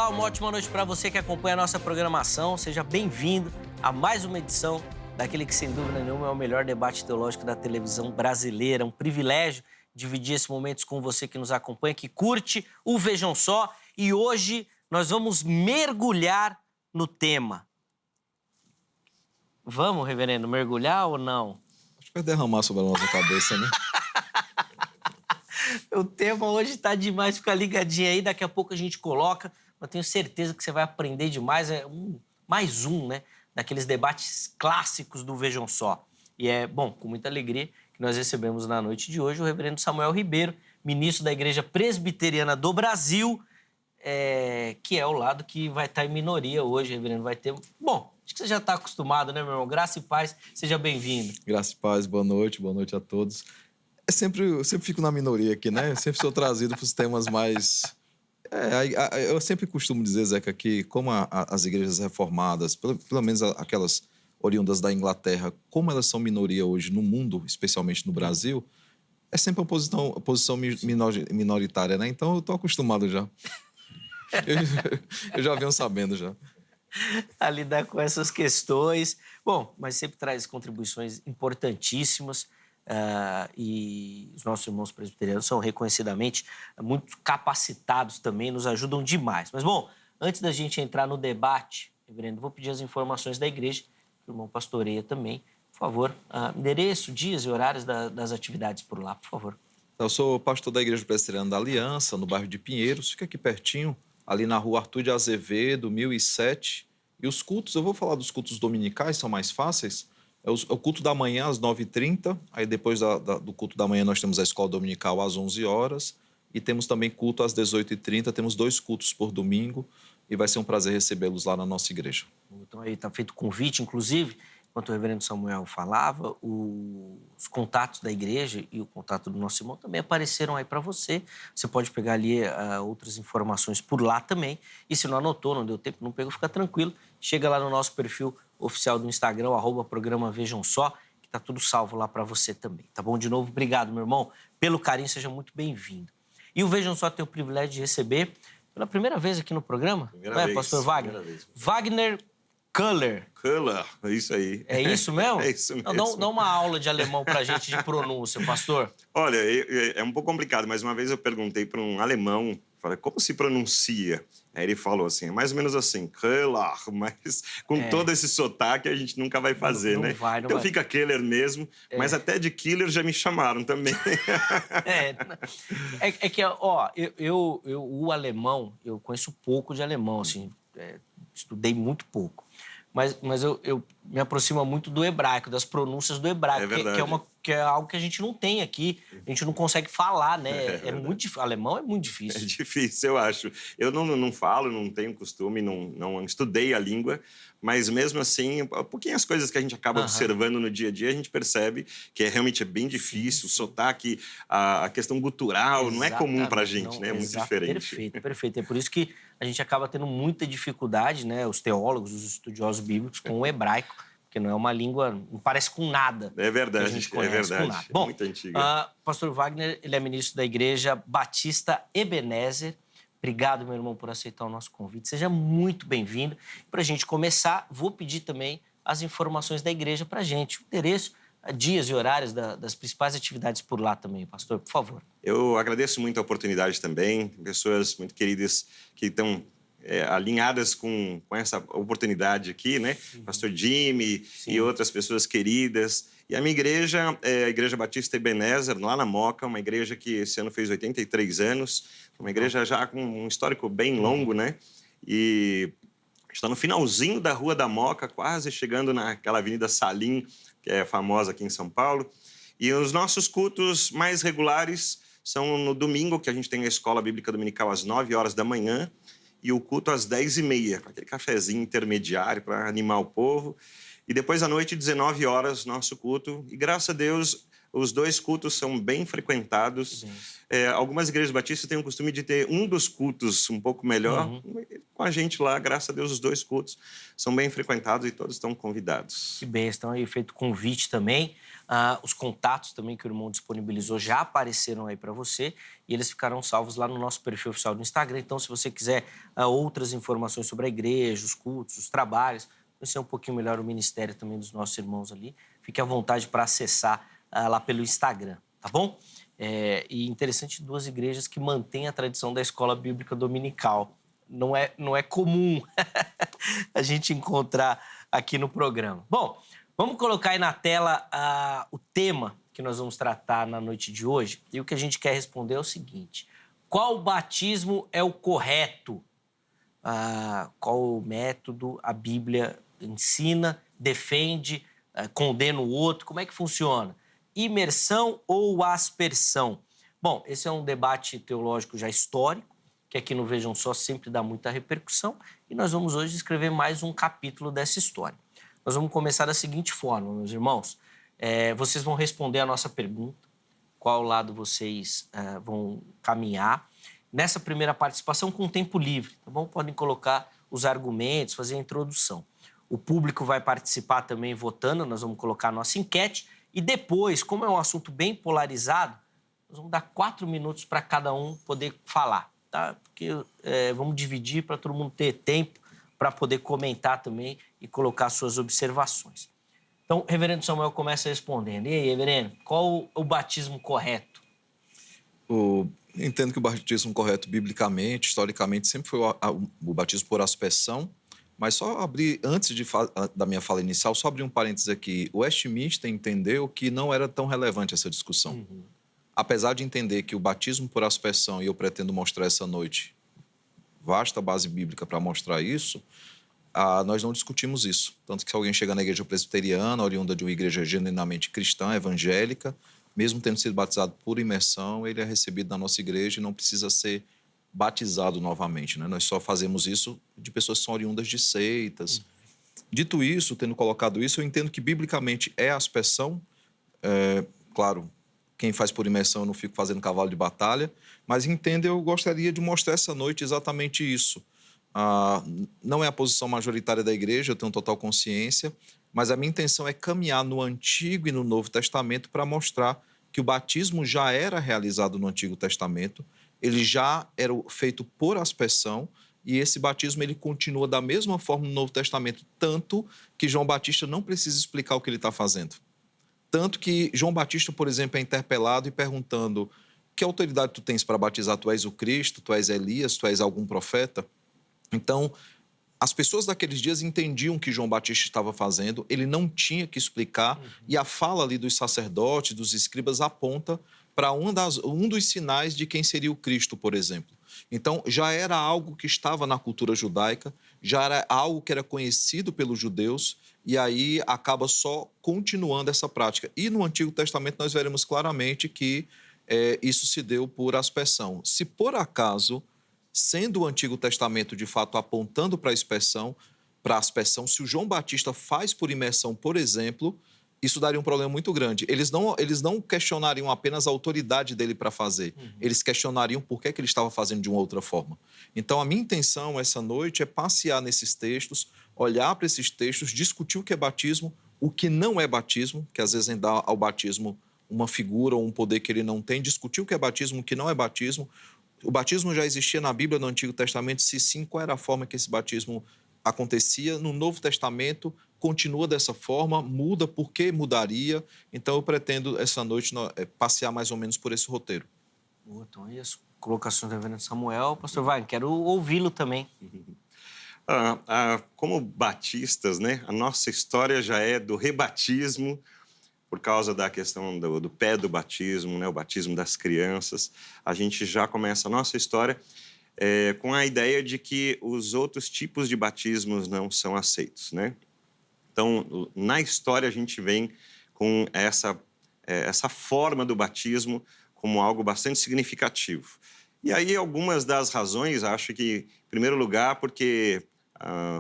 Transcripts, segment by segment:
Olá, uma ótima noite para você que acompanha a nossa programação. Seja bem-vindo a mais uma edição daquele que, sem dúvida nenhuma, é o melhor debate teológico da televisão brasileira. É um privilégio dividir esses momentos com você que nos acompanha, que curte o Vejam Só. E hoje nós vamos mergulhar no tema. Vamos, reverendo, mergulhar ou não? Acho que vai derramar sobre a nossa cabeça, né? O tema hoje está demais, fica ligadinho aí, daqui a pouco a gente coloca. Eu tenho certeza que você vai aprender demais, mais um, né, daqueles debates clássicos do Vejam Só. E é, bom, com muita alegria que nós recebemos na noite de hoje o reverendo Samuel Ribeiro, ministro da Igreja Presbiteriana do Brasil, que é o lado que vai estar em minoria hoje, reverendo, vai ter... Bom, acho que você já está acostumado, né, meu irmão? Graça e paz, seja bem-vindo. Graça e paz, boa noite a todos. Eu sempre fico na minoria aqui, né? Eu sempre sou trazido para os temas mais... eu sempre costumo dizer, Zeca, que como as igrejas reformadas, pelo menos aquelas oriundas da Inglaterra, como elas são minoria hoje no mundo, especialmente no Brasil, é sempre uma posição minoritária, né? Então eu estou acostumado já. Eu já venho sabendo já. A lidar com essas questões. Bom, mas sempre traz contribuições importantíssimas e os nossos irmãos presbiterianos são reconhecidamente muito capacitados também, nos ajudam demais. Mas, bom, antes da gente entrar no debate, reverendo, vou pedir as informações da igreja, que o irmão pastoreia também. Por favor, endereço, dias e horários das atividades por lá, por favor. Eu sou pastor da Igreja Presbiteriana da Aliança, no bairro de Pinheiros, fica aqui pertinho, ali na rua Arthur de Azevedo, 1007. E os cultos, eu vou falar dos cultos dominicais, são mais fáceis. É o culto da manhã às 9h30, aí depois do culto da manhã nós temos a escola dominical às 11 horas e temos também culto às 18h30, temos 2 cultos por domingo e vai ser um prazer recebê-los lá na nossa igreja. Então aí está feito o convite, inclusive, enquanto o reverendo Samuel falava, os contatos da igreja e o contato do nosso irmão também apareceram aí para você. Você pode pegar ali outras informações por lá também. E se não anotou, não deu tempo, não pegou, fica tranquilo. Chega lá no nosso perfil oficial do Instagram, @programa Vejam Só, que tá tudo salvo lá para você também. Tá bom? De novo, obrigado, meu irmão, pelo carinho, seja muito bem-vindo. E o Vejam Só tem o privilégio de receber, pela primeira vez aqui no programa, Primeira vez, pastor Wagner? primeira vez. Wagner Köhler. Köhler, é isso aí. É isso mesmo? É isso mesmo. Não, dá uma aula de alemão pra gente de pronúncia, pastor. Olha, é um pouco complicado, mas uma vez eu perguntei para um alemão, falei, como se pronuncia? Aí ele falou assim, é mais ou menos assim, Köhler, mas com todo esse sotaque a gente nunca vai fazer, né? Não então vai. Fica Köhler mesmo, mas até de killer já me chamaram também. É que, ó, o alemão, eu conheço pouco de alemão, assim, estudei muito pouco. Mas eu me aproximo muito do hebraico, das pronúncias do hebraico, É verdade. que é algo que a gente não tem aqui, a gente não consegue falar, né? É muito difícil. Alemão é muito É difícil. difícil, eu acho. Eu não falo, não tenho costume, não estudei a língua, mas mesmo assim, pouquinhas coisas que a gente acaba observando no dia a dia, a gente percebe que realmente é bem difícil. O sotaque, a questão gutural, não é comum pra gente, né? É muito diferente. Perfeito. É por isso que a gente acaba tendo muita dificuldade, né? Os teólogos, os estudiosos bíblicos, com o hebraico, porque não é uma língua, não parece com nada. É verdade, que a gente conhece com nada. Bom, muito antiga. pastor Wagner, ele é ministro da Igreja Batista Ebenezer. Obrigado, meu irmão, por aceitar o nosso convite. Seja muito bem-vindo. Para a gente começar, vou pedir também as informações da igreja para a gente. O endereço, dias e horários das principais atividades por lá também, pastor, por favor. Eu agradeço muito a oportunidade também. Pessoas muito queridas que estão alinhadas com essa oportunidade aqui, né? Pastor Jimmy e outras pessoas queridas. E a minha igreja é a Igreja Batista Ebenezer, lá na Moca, uma igreja que esse ano fez 83 anos, uma igreja já com um histórico bem longo, né? E está no finalzinho da Rua da Moca, quase chegando naquela Avenida Salim, que é famosa aqui em São Paulo. E os nossos cultos mais regulares são no domingo, que a gente tem a Escola Bíblica Dominical às 9 horas da manhã, e o culto às 10h30, com aquele cafezinho intermediário para animar o povo. E depois à noite, 19 horas, nosso culto. E graças a Deus, os 2 cultos são bem frequentados. Algumas igrejas batistas têm o costume de ter um dos cultos um pouco melhor, com a gente lá. Graças a Deus, os 2 cultos são bem frequentados e todos estão convidados. Que bem, então aí feito convite também. Os contatos também que o irmão disponibilizou já apareceram aí para você e eles ficarão salvos lá no nosso perfil oficial do Instagram. Então, se você quiser outras informações sobre a igreja, os cultos, os trabalhos, conhecer um pouquinho melhor o ministério também dos nossos irmãos ali, fique à vontade para acessar lá pelo Instagram, tá bom? E interessante, 2 igrejas que mantêm a tradição da escola bíblica dominical. Não é comum a gente encontrar aqui no programa. Bom, vamos colocar aí na tela o tema que nós vamos tratar na noite de hoje. E o que a gente quer responder é o seguinte: qual batismo é o correto? Qual método a Bíblia ensina, defende, condena o outro? Como é que funciona? Imersão ou aspersão? Bom, esse é um debate teológico já histórico, que aqui no Vejam Só sempre dá muita repercussão, e nós vamos hoje escrever mais um capítulo dessa história. Nós vamos começar da seguinte forma, meus irmãos. Vocês vão responder a nossa pergunta, qual lado vocês vão caminhar. Nessa primeira participação, com tempo livre, tá bom? Podem colocar os argumentos, fazer a introdução. O público vai participar também votando, nós vamos colocar a nossa enquete, e depois, como é um assunto bem polarizado, nós vamos dar 4 minutos para cada um poder falar, tá? Porque vamos dividir para todo mundo ter tempo para poder comentar também e colocar suas observações. Então, reverendo Samuel começa respondendo. E aí, reverendo, qual o batismo correto? Entendo que o batismo correto, biblicamente, historicamente, sempre foi o batismo por aspersão. Mas só abrir, antes da minha fala inicial, só abrir um parênteses aqui. O Westminster entendeu que não era tão relevante essa discussão. Uhum. Apesar de entender que o batismo por aspersão, e eu pretendo mostrar essa noite, vasta base bíblica para mostrar isso, nós não discutimos isso. Tanto que se alguém chega na igreja presbiteriana, oriunda de uma igreja genuinamente cristã, evangélica, mesmo tendo sido batizado por imersão, ele é recebido na nossa igreja e não precisa ser batizado novamente, né? Nós só fazemos isso de pessoas que são oriundas de seitas. Dito isso, tendo colocado isso, eu entendo que biblicamente é aspersão. Claro, quem faz por imersão eu não fico fazendo cavalo de batalha, mas entendo, eu gostaria de mostrar essa noite exatamente isso. Não é a posição majoritária da igreja, eu tenho total consciência, mas a minha intenção é caminhar no Antigo e no Novo Testamento para mostrar que o batismo já era realizado no Antigo Testamento, ele já era feito por aspersão, e esse batismo ele continua da mesma forma no Novo Testamento, tanto que João Batista não precisa explicar o que ele está fazendo. Tanto que João Batista, por exemplo, é interpelado e perguntando: que autoridade tu tens para batizar? Tu és o Cristo, tu és Elias, tu és algum profeta? Então, as pessoas daqueles dias entendiam o que João Batista estava fazendo, ele não tinha que explicar, e a fala ali dos sacerdotes, dos escribas, aponta para um dos sinais de quem seria o Cristo, por exemplo. Então, já era algo que estava na cultura judaica, já era algo que era conhecido pelos judeus, e aí acaba só continuando essa prática. E no Antigo Testamento nós veremos claramente que isso se deu por aspersão. Se por acaso, sendo o Antigo Testamento de fato apontando para a aspersão, se o João Batista faz por imersão, por exemplo, isso daria um problema muito grande. Eles não questionariam apenas a autoridade dele para fazer. Eles questionariam por que ele estava fazendo de uma outra forma. Então, a minha intenção essa noite é passear nesses textos, olhar para esses textos, discutir o que é batismo, o que não é batismo, que às vezes dá ao batismo uma figura ou um poder que ele não tem, discutir o que é batismo, o que não é batismo. O batismo já existia na Bíblia, no Antigo Testamento? Se sim, qual era a forma que esse batismo acontecia? No Novo Testamento, continua dessa forma, muda, por que mudaria? Então, eu pretendo, essa noite, passear mais ou menos por esse roteiro. Então, é isso. Colocações do reverendo Samuel. Pastor Wagner, quero ouvi-lo também. Como batistas, né, a nossa história já é do rebatismo, por causa da questão do pé do batismo, né, o batismo das crianças. A gente já começa a nossa história com a ideia de que os outros tipos de batismos não são aceitos, né? Então, na história, a gente vem com essa forma do batismo como algo bastante significativo. E aí, algumas das razões, acho que, em primeiro lugar, porque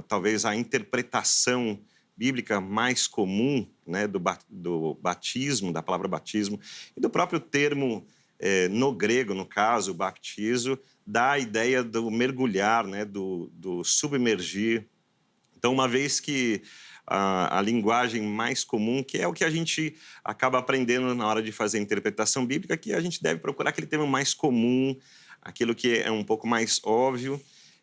talvez a interpretação bíblica mais comum, né, do batismo, da palavra batismo, e do próprio termo no grego, no caso, o baptizo, dá a ideia do mergulhar, né? do submergir. Então, uma vez que a linguagem mais comum, que é o que a gente acaba aprendendo na hora de fazer a interpretação bíblica, que a gente deve procurar aquele termo mais comum, aquilo que é um pouco mais óbvio.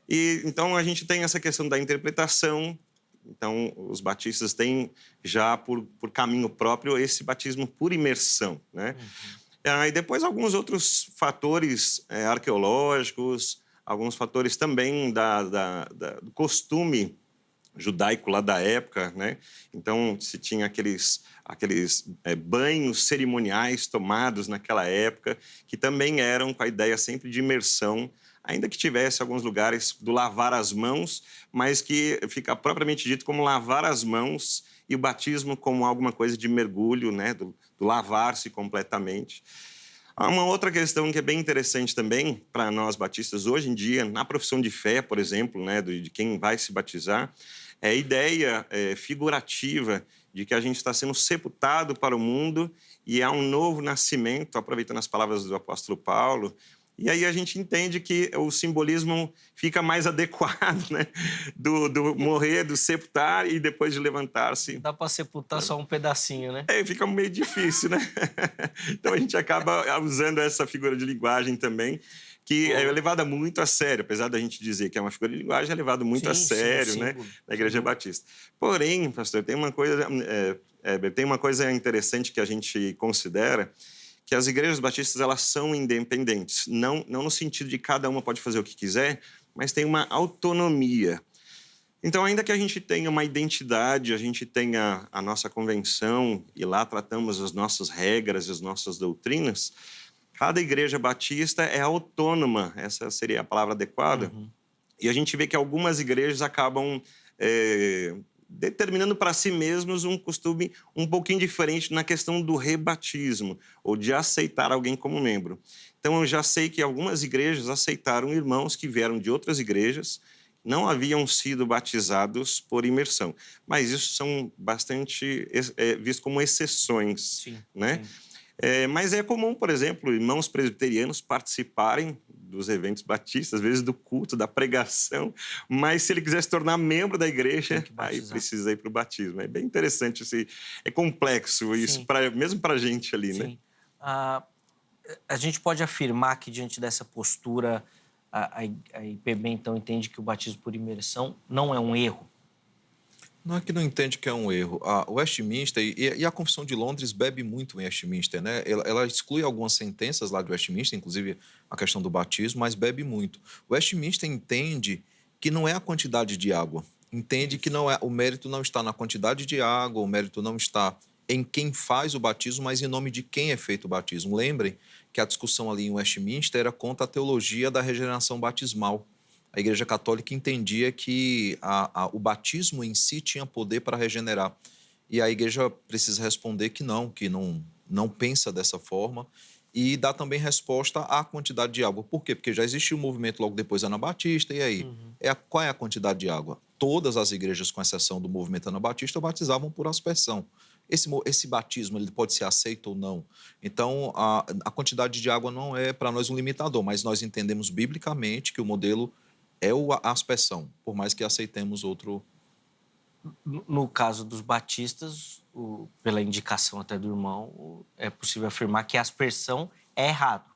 E então a gente tem essa questão da interpretação. Então, os batistas têm já por caminho próprio esse batismo por imersão, né? E depois alguns outros fatores arqueológicos, alguns fatores também do costume judaico lá da época, né? Então, se tinha aqueles banhos cerimoniais tomados naquela época, que também eram com a ideia sempre de imersão, ainda que tivesse alguns lugares do lavar as mãos, mas que fica propriamente dito como lavar as mãos e o batismo como alguma coisa de mergulho, né? do lavar-se completamente. Há uma outra questão que é bem interessante também para nós batistas hoje em dia, na profissão de fé, por exemplo, né? de quem vai se batizar, é a ideia figurativa de que a gente está sendo sepultado para o mundo e há um novo nascimento, aproveitando as palavras do apóstolo Paulo. E aí a gente entende que o simbolismo fica mais adequado, né? do morrer, do sepultar e depois de levantar-se. Dá para sepultar só um pedacinho, né? Fica meio difícil, né? Então a gente acaba usando essa figura de linguagem também, que é levada muito a sério, apesar da gente dizer que é uma figura de linguagem, é levado muito a sério, né? Na Igreja Batista. Porém, pastor, tem uma coisa interessante que a gente considera, que as igrejas batistas elas são independentes, não no sentido de cada uma pode fazer o que quiser, mas tem uma autonomia. Então, ainda que a gente tenha uma identidade, a gente tenha a nossa convenção e lá tratamos as nossas regras e as nossas doutrinas, cada igreja batista é autônoma, essa seria a palavra adequada. E a gente vê que algumas igrejas acabam determinando para si mesmos um costume um pouquinho diferente na questão do rebatismo, ou de aceitar alguém como membro. Então, eu já sei que algumas igrejas aceitaram irmãos que vieram de outras igrejas, não haviam sido batizados por imersão. Mas isso são bastante vistos como exceções, né? Mas é comum, por exemplo, irmãos presbiterianos participarem dos eventos batistas, às vezes do culto, da pregação, mas se ele quiser se tornar membro da igreja, aí precisa ir para o batismo. É bem interessante, é complexo isso, mesmo para a gente ali, né? A gente pode afirmar que, diante dessa postura, a IPB, então, entende que o batismo por imersão não é um erro? Não é que não entende que é um erro. O Westminster e a Confissão de Londres bebe muito em Westminster, né? Ela exclui algumas sentenças lá de Westminster, inclusive a questão do batismo, mas bebe muito. O Westminster entende que não é a quantidade de água. Entende que o mérito não está na quantidade de água, o mérito não está em quem faz o batismo, mas em nome de quem é feito o batismo. Lembrem que a discussão ali em Westminster era contra a teologia da regeneração batismal. A Igreja Católica entendia que o batismo em si tinha poder para regenerar. E a Igreja precisa responder que não pensa dessa forma e dá também resposta à quantidade de água. Por quê? Porque já existiu um movimento logo depois Anabatista, e aí? Qual é a quantidade de água? Todas as igrejas, com exceção do movimento Anabatista, batizavam por aspersão. Esse batismo ele pode ser aceito ou não. Então, a quantidade de água não é para nós um limitador, mas nós entendemos biblicamente que o modelo é a aspersão, por mais que aceitemos outro. No caso dos batistas, pela indicação até do irmão, é possível afirmar que a aspersão é errado.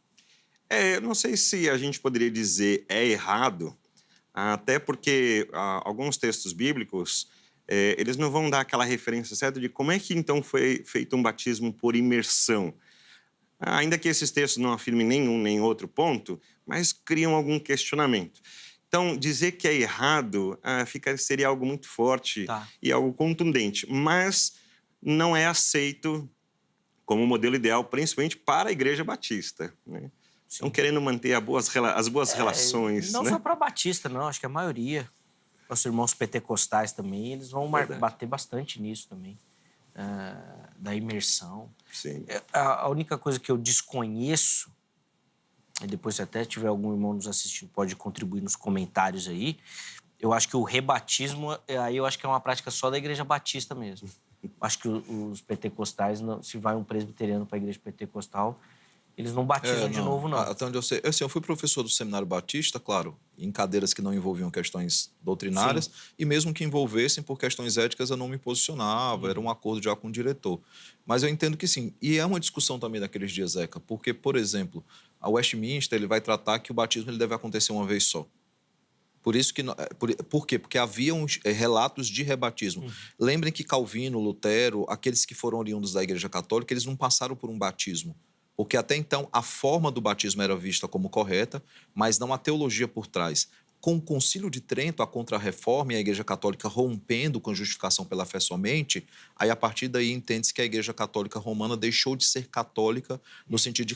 Eu não sei se a gente poderia dizer é errado, até porque alguns textos bíblicos, eles não vão dar aquela referência certa de como é que então foi feito um batismo por imersão. Ainda que esses textos não afirmem nenhum nem outro ponto, mas criam algum questionamento. Então, dizer que é errado seria algo muito forte e algo contundente, mas não é aceito como modelo ideal, principalmente para a Igreja Batista, né? Estão querendo manter as boas relações. Não né? só para Batista, não, acho que a maioria. Os irmãos pentecostais também, eles vão bater bastante nisso também, da imersão. Sim. A única coisa que eu desconheço, e depois se até tiver algum irmão nos assistindo, pode contribuir nos comentários aí, eu acho que o rebatismo, aí eu acho que é uma prática só da Igreja Batista mesmo. Acho que os pentecostais, se vai um presbiteriano para a Igreja Pentecostal, eles não batizam de novo, não. Até onde eu sei. Assim, eu fui professor do Seminário Batista, claro, em cadeiras que não envolviam questões doutrinárias, e mesmo que envolvessem por questões éticas, eu não me posicionava, era um acordo já com o diretor. Mas eu entendo que sim. E é uma discussão também naqueles dias, Zeca, porque, por exemplo, a Westminster ele vai tratar que o batismo ele deve acontecer uma vez só. Por isso que... Por quê? Porque haviam relatos de rebatismo. Lembrem que Calvino, Lutero, aqueles que foram oriundos da Igreja Católica, eles não passaram por um batismo. Porque até então a forma do batismo era vista como correta, mas não a teologia por trás. Com o Concílio de Trento, a Contra-Reforma e a Igreja Católica rompendo com a justificação pela fé somente, aí a partir daí entende-se que a Igreja Católica Romana deixou de ser católica no sentido de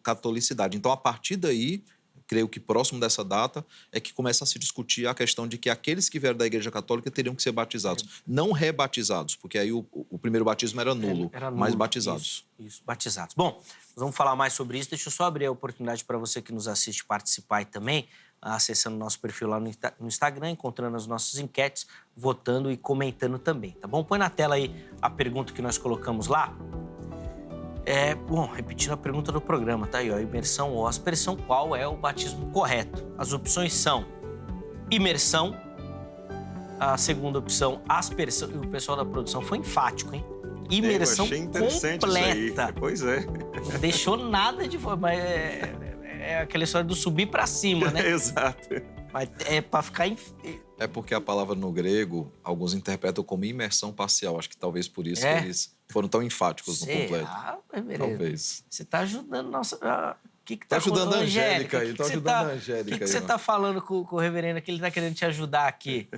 catolicidade. Então, a partir daí, creio que próximo dessa data, é que começa a se discutir a questão de que aqueles que vieram da Igreja Católica teriam que ser batizados. Não rebatizados, porque aí o primeiro batismo era nulo, mas batizados. Isso, batizados. Bom, nós vamos falar mais sobre isso. Deixa eu só abrir a oportunidade para você que nos assiste participar aí também, acessando o nosso perfil lá no Instagram, encontrando as nossas enquetes, votando e comentando também, tá bom? Põe na tela aí a pergunta que nós colocamos lá. Bom, repetindo a pergunta do programa, tá aí, ó, imersão ou aspersão, qual é o batismo correto? As opções são imersão, a segunda opção, aspersão, e o pessoal da produção foi enfático, hein? Imersão eu achei interessante completa. Isso aí. Pois é. Não deixou nada de fora, mas é aquela história do subir pra cima, né? Exato. Mas é pra ficar... É porque a palavra no grego, alguns interpretam como imersão parcial. Acho que talvez por isso que eles foram tão enfáticos no completo. Talvez. Você tá ajudando nossa... O que tá ajudando a Angélica aí. Tô ajudando a Angélica aí. O que você tá falando com o reverendo que ele tá querendo te ajudar aqui?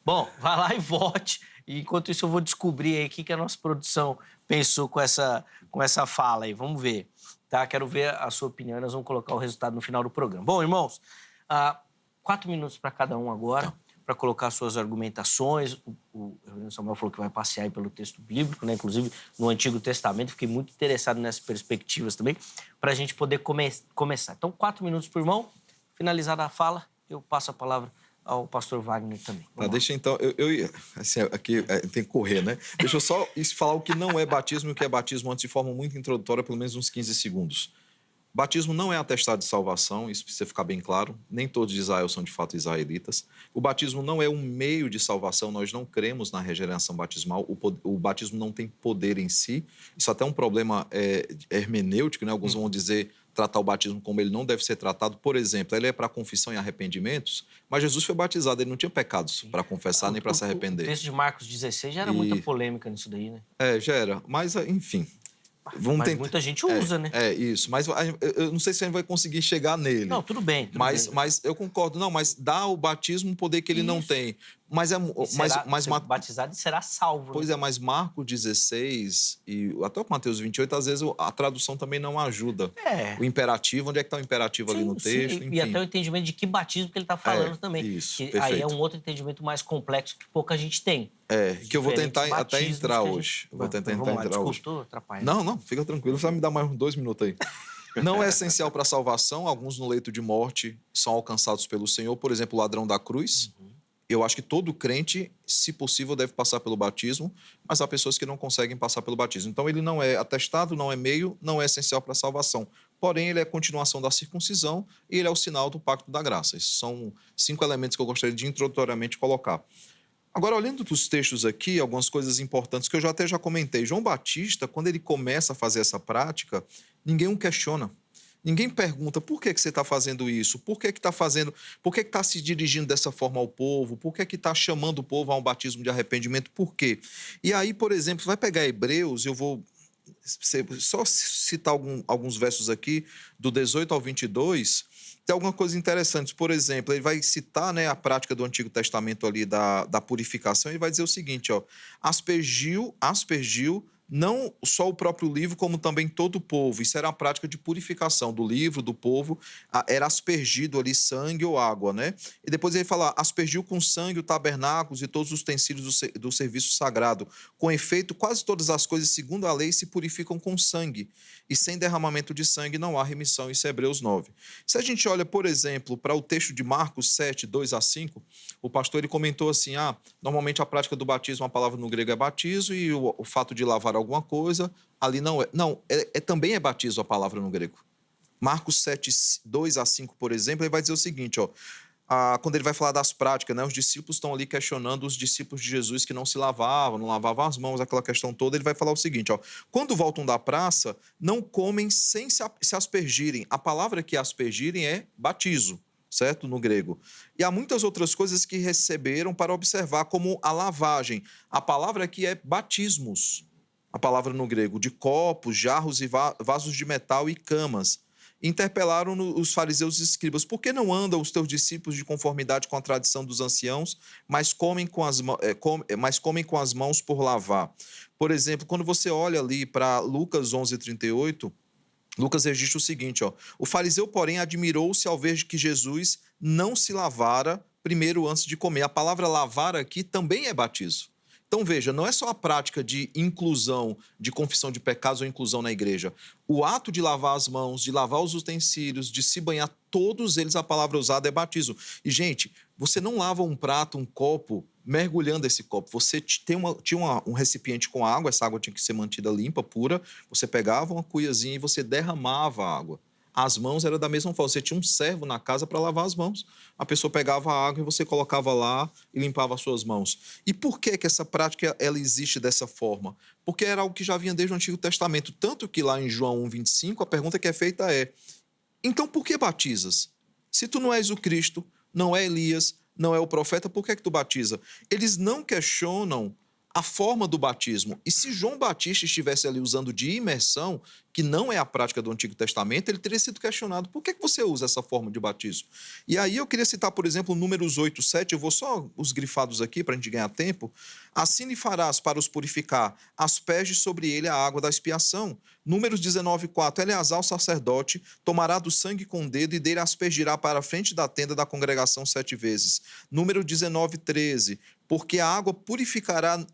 Bom, vai lá e vote. E enquanto isso eu vou descobrir aí o que a nossa produção pensou com essa fala aí. Vamos ver. Tá? Quero ver a sua opinião. Nós vamos colocar o resultado no final do programa. Bom, irmãos, 4 minutos para cada um agora, para colocar suas argumentações. O reverendo Samuel falou que vai passear aí pelo texto bíblico, né? Inclusive no Antigo Testamento. Fiquei muito interessado nessas perspectivas também, para a gente poder começar. Então, 4 minutos por irmão. Finalizada a fala, eu passo a palavra ao pastor Wagner também. Deixa então, assim, aqui tem que correr, né? Deixa eu só falar o que não é batismo e o que é batismo antes de forma muito introdutória, pelo menos uns 15 segundos. Batismo não é atestado de salvação, isso precisa ficar bem claro. Nem todos de Israel são de fato israelitas. O batismo não é um meio de salvação, nós não cremos na regeneração batismal. O batismo não tem poder em si. Isso até é um problema hermenêutico, né? Alguns vão dizer, tratar o batismo como ele não deve ser tratado. Por exemplo, ele é para confissão e arrependimentos, mas Jesus foi batizado, ele não tinha pecados para confessar nem para se arrepender. O texto de Marcos 16 já era muita polêmica nisso daí, né? Já era, mas enfim... Mas muita gente usa, né? Isso. Mas eu não sei se a gente vai conseguir chegar nele. Não, tudo bem. Mas eu concordo. Não, mas dá ao batismo um poder que ele não tem. Mas batizado e será salvo. Pois mas Marcos 16 e até o Mateus 28, às vezes a tradução também não ajuda. O imperativo, onde é que está o imperativo ali no texto? Enfim. E até o entendimento de que batismo que ele está falando também. Isso, que perfeito. Aí é um outro entendimento mais complexo que pouca gente tem. Que eu vou tentar até entrar hoje. Eu vou tentar entrar hoje. Estou atrapalhando. Não, fica tranquilo. Você vai me dar mais uns 2 minutos aí. Não é essencial para a salvação. Alguns no leito de morte são alcançados pelo Senhor. Por exemplo, o ladrão da cruz. Eu acho que todo crente, se possível, deve passar pelo batismo, mas há pessoas que não conseguem passar pelo batismo. Então, ele não é atestado, não é meio, não é essencial para a salvação. Porém, ele é a continuação da circuncisão e ele é o sinal do pacto da graça. Esses são 5 elementos que eu gostaria de introdutoriamente colocar. Agora, olhando para os textos aqui, algumas coisas importantes que eu até já comentei. João Batista, quando ele começa a fazer essa prática, ninguém o questiona. Ninguém pergunta por que você está fazendo isso, por que está fazendo, por que está se dirigindo dessa forma ao povo, por que está chamando o povo a um batismo de arrependimento, por quê? E aí, por exemplo, vai pegar Hebreus, eu vou só citar alguns versos aqui, do 18 ao 22, tem alguma coisa interessante. Por exemplo, ele vai citar, né, a prática do Antigo Testamento ali da purificação, e vai dizer o seguinte, aspergiu não só o próprio livro, como também todo o povo. Isso era a prática de purificação do livro, do povo. Era aspergido ali sangue ou água, né? E depois ele fala, aspergiu com sangue o tabernáculo e todos os utensílios do serviço sagrado. Com efeito, quase todas as coisas, segundo a lei, se purificam com sangue. E sem derramamento de sangue não há remissão. Isso é Hebreus 9. Se a gente olha, por exemplo, para o texto de Marcos 7, 2 a 5, o pastor ele comentou assim, normalmente a prática do batismo, a palavra no grego é batismo, e o fato de lavar alguma coisa, ali não é. Não, também é batismo a palavra no grego. Marcos 7, 2 a 5, por exemplo, ele vai dizer o seguinte, ó, quando ele vai falar das práticas, né, os discípulos estão ali questionando os discípulos de Jesus que não se lavavam, não lavavam as mãos, aquela questão toda, ele vai falar o seguinte, ó, quando voltam da praça, não comem sem se aspergirem. A palavra que aspergirem é batizo, certo? No grego. E há muitas outras coisas que receberam para observar, como a lavagem. A palavra aqui é batismos, a palavra no grego, de copos, jarros e vasos de metal e camas. Interpelaram os fariseus e escribas: por que não andam os teus discípulos de conformidade com a tradição dos anciãos, mas comem com as mãos por lavar? Por exemplo, quando você olha ali para Lucas 11:38, Lucas registra o seguinte, ó, o fariseu, porém, admirou-se ao ver que Jesus não se lavara primeiro antes de comer. A palavra lavar aqui também é batismo. Então, veja, não é só a prática de inclusão, de confissão de pecados ou inclusão na igreja. O ato de lavar as mãos, de lavar os utensílios, de se banhar, todos eles, a palavra usada é batismo. E, gente, você não lava um prato, um copo, mergulhando esse copo. Você tinha um recipiente com água, essa água tinha que ser mantida limpa, pura. Você pegava uma cuiazinha e você derramava a água. As mãos era da mesma forma. Você tinha um servo na casa para lavar as mãos. A pessoa pegava a água e você colocava lá e limpava as suas mãos. E por que essa prática ela existe dessa forma? Porque era algo que já vinha desde o Antigo Testamento. Tanto que lá em João 1:25, a pergunta que é feita é: então por que batizas? Se tu não és o Cristo, não é Elias, não é o profeta, por que é que tu batiza? Eles não questionam a forma do batismo. E se João Batista estivesse ali usando de imersão, que não é a prática do Antigo Testamento, ele teria sido questionado: por que você usa essa forma de batismo? E aí eu queria citar, por exemplo, Números 8, 7, eu vou só os grifados aqui para a gente ganhar tempo. Assim lhe farás para os purificar, asperge sobre ele a água da expiação. Números 19, 4, Eleazar, o sacerdote, tomará do sangue com o dedo e dele aspergirá para a frente da tenda da congregação 7 vezes. Número 19, 13, porque a água purificadora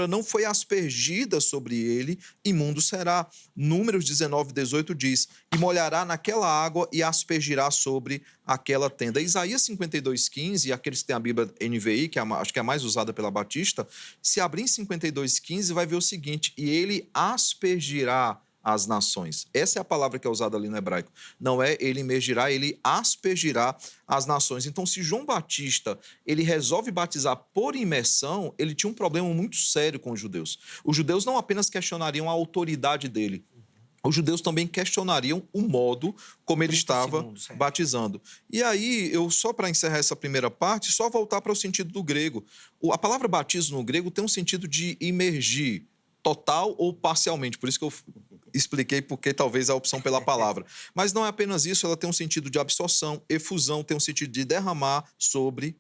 não foi aspergida sobre ele, imundo será. Números 19, 18 diz: e molhará naquela água e aspergirá sobre aquela tenda. Isaías 52, 15, e aqueles que têm a Bíblia NVI, que acho que é a mais usada pela Batista, se abrir em 52, 15, vai ver o seguinte: e ele aspergirá as nações. Essa é a palavra que é usada ali no hebraico. Não é ele emergirá, ele aspergirá as nações. Então, se João Batista ele resolve batizar por imersão, ele tinha um problema muito sério com os judeus. Os judeus não apenas questionariam a autoridade dele, os judeus também questionariam o modo como ele estava batizando. E aí, só para encerrar essa primeira parte, só voltar para o sentido do grego. A palavra batismo no grego tem um sentido de imergir, total ou parcialmente. Por isso que eu expliquei porque talvez a opção pela palavra. Mas não é apenas isso, ela tem um sentido de absorção, efusão, tem um sentido de derramar sobre,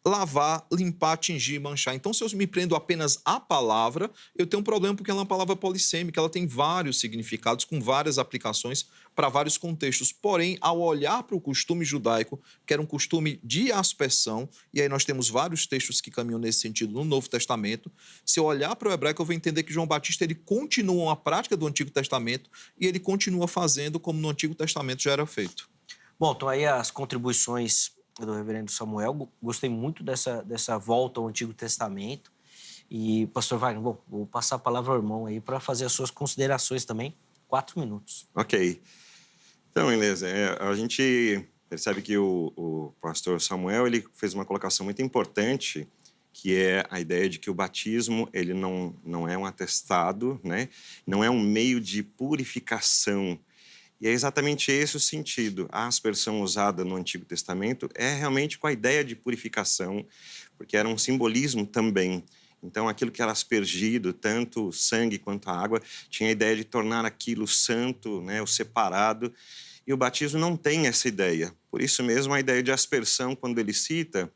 lavar, limpar, tingir, manchar. Então, se eu me prendo apenas à palavra, eu tenho um problema porque ela é uma palavra polissêmica, ela tem vários significados, com várias aplicações para vários contextos. Porém, ao olhar para o costume judaico, que era um costume de aspersão, e aí nós temos vários textos que caminham nesse sentido no Novo Testamento, se eu olhar para o hebraico, eu vou entender que João Batista ele continua uma prática do Antigo Testamento e ele continua fazendo como no Antigo Testamento já era feito. Bom, então aí as contribuições do reverendo Samuel, gostei muito dessa volta ao Antigo Testamento. E, pastor Wagner, bom, vou passar a palavra ao irmão aí para fazer as suas considerações também. 4 minutos. Ok. Então, beleza. A gente percebe que o pastor Samuel ele fez uma colocação muito importante, que é a ideia de que o batismo ele não é um atestado, né? Não é um meio de purificação. E é exatamente esse o sentido. A aspersão usada no Antigo Testamento é realmente com a ideia de purificação, porque era um simbolismo também. Então, aquilo que era aspergido, tanto o sangue quanto a água, tinha a ideia de tornar aquilo santo, né, o separado. E o batismo não tem essa ideia. Por isso mesmo, a ideia de aspersão, quando ele cita,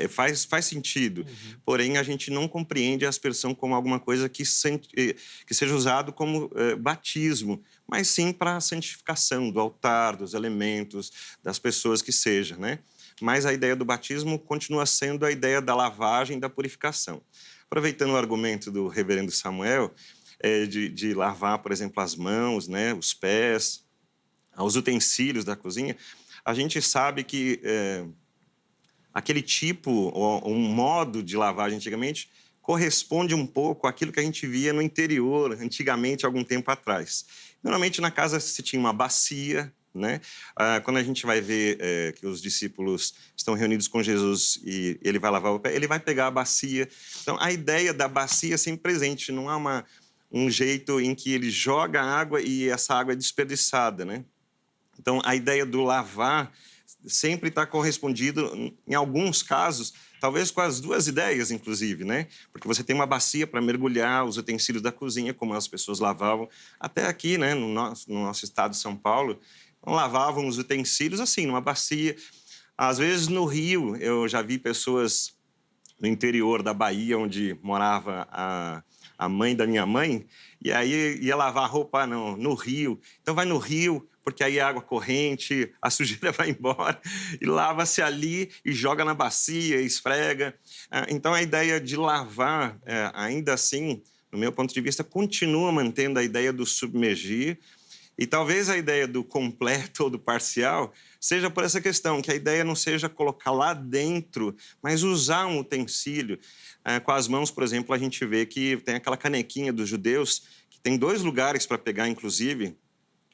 faz sentido. Uhum. Porém, a gente não compreende a aspersão como alguma coisa que seja usado como batismo, mas sim para a santificação do altar, dos elementos, das pessoas que seja, né? Mas a ideia do batismo continua sendo a ideia da lavagem, da purificação. Aproveitando o argumento do reverendo Samuel, de lavar, por exemplo, as mãos, né, os pés, os utensílios da cozinha, a gente sabe que aquele tipo, ou um modo de lavagem antigamente, corresponde um pouco àquilo que a gente via no interior, antigamente, algum tempo atrás. Normalmente, na casa se tinha uma bacia, né? Quando a gente vai ver que os discípulos estão reunidos com Jesus e ele vai lavar o pé, ele vai pegar a bacia. Então, a ideia da bacia é sempre presente, não há um jeito em que ele joga água e essa água é desperdiçada, né? Então, a ideia do lavar sempre está correspondido, em alguns casos, talvez com as duas ideias, inclusive, né? Porque você tem uma bacia para mergulhar os utensílios da cozinha, como as pessoas lavavam até aqui, né? No nosso estado de São Paulo, lavavam os utensílios assim, numa bacia. Às vezes, no Rio, eu já vi pessoas no interior da Bahia, onde morava a mãe da minha mãe, e aí ia lavar roupa no rio. Então, vai no rio, porque aí a água corrente, a sujeira vai embora, e lava-se ali e joga na bacia, esfrega. Então, a ideia de lavar, ainda assim, no meu ponto de vista, continua mantendo a ideia do submergir, e talvez a ideia do completo ou do parcial seja por essa questão, que a ideia não seja colocar lá dentro, mas usar um utensílio. Com as mãos, por exemplo, a gente vê que tem aquela canequinha dos judeus, que tem 2 lugares para pegar, inclusive,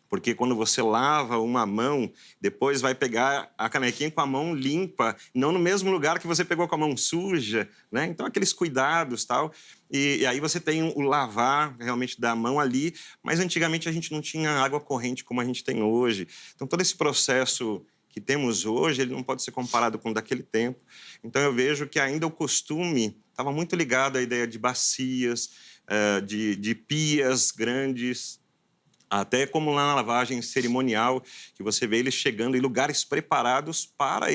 porque quando você lava uma mão, depois vai pegar a canequinha com a mão limpa, não no mesmo lugar que você pegou com a mão suja, né? Então, aqueles cuidados, tal. E aí você tem o lavar realmente da mão ali, mas antigamente a gente não tinha água corrente como a gente tem hoje. Então, todo esse processo que temos hoje, ele não pode ser comparado com o daquele tempo. Então, eu vejo que ainda o costume estava muito ligado à ideia de bacias, de pias grandes, até como lá na lavagem cerimonial, que você vê eles chegando em lugares preparados para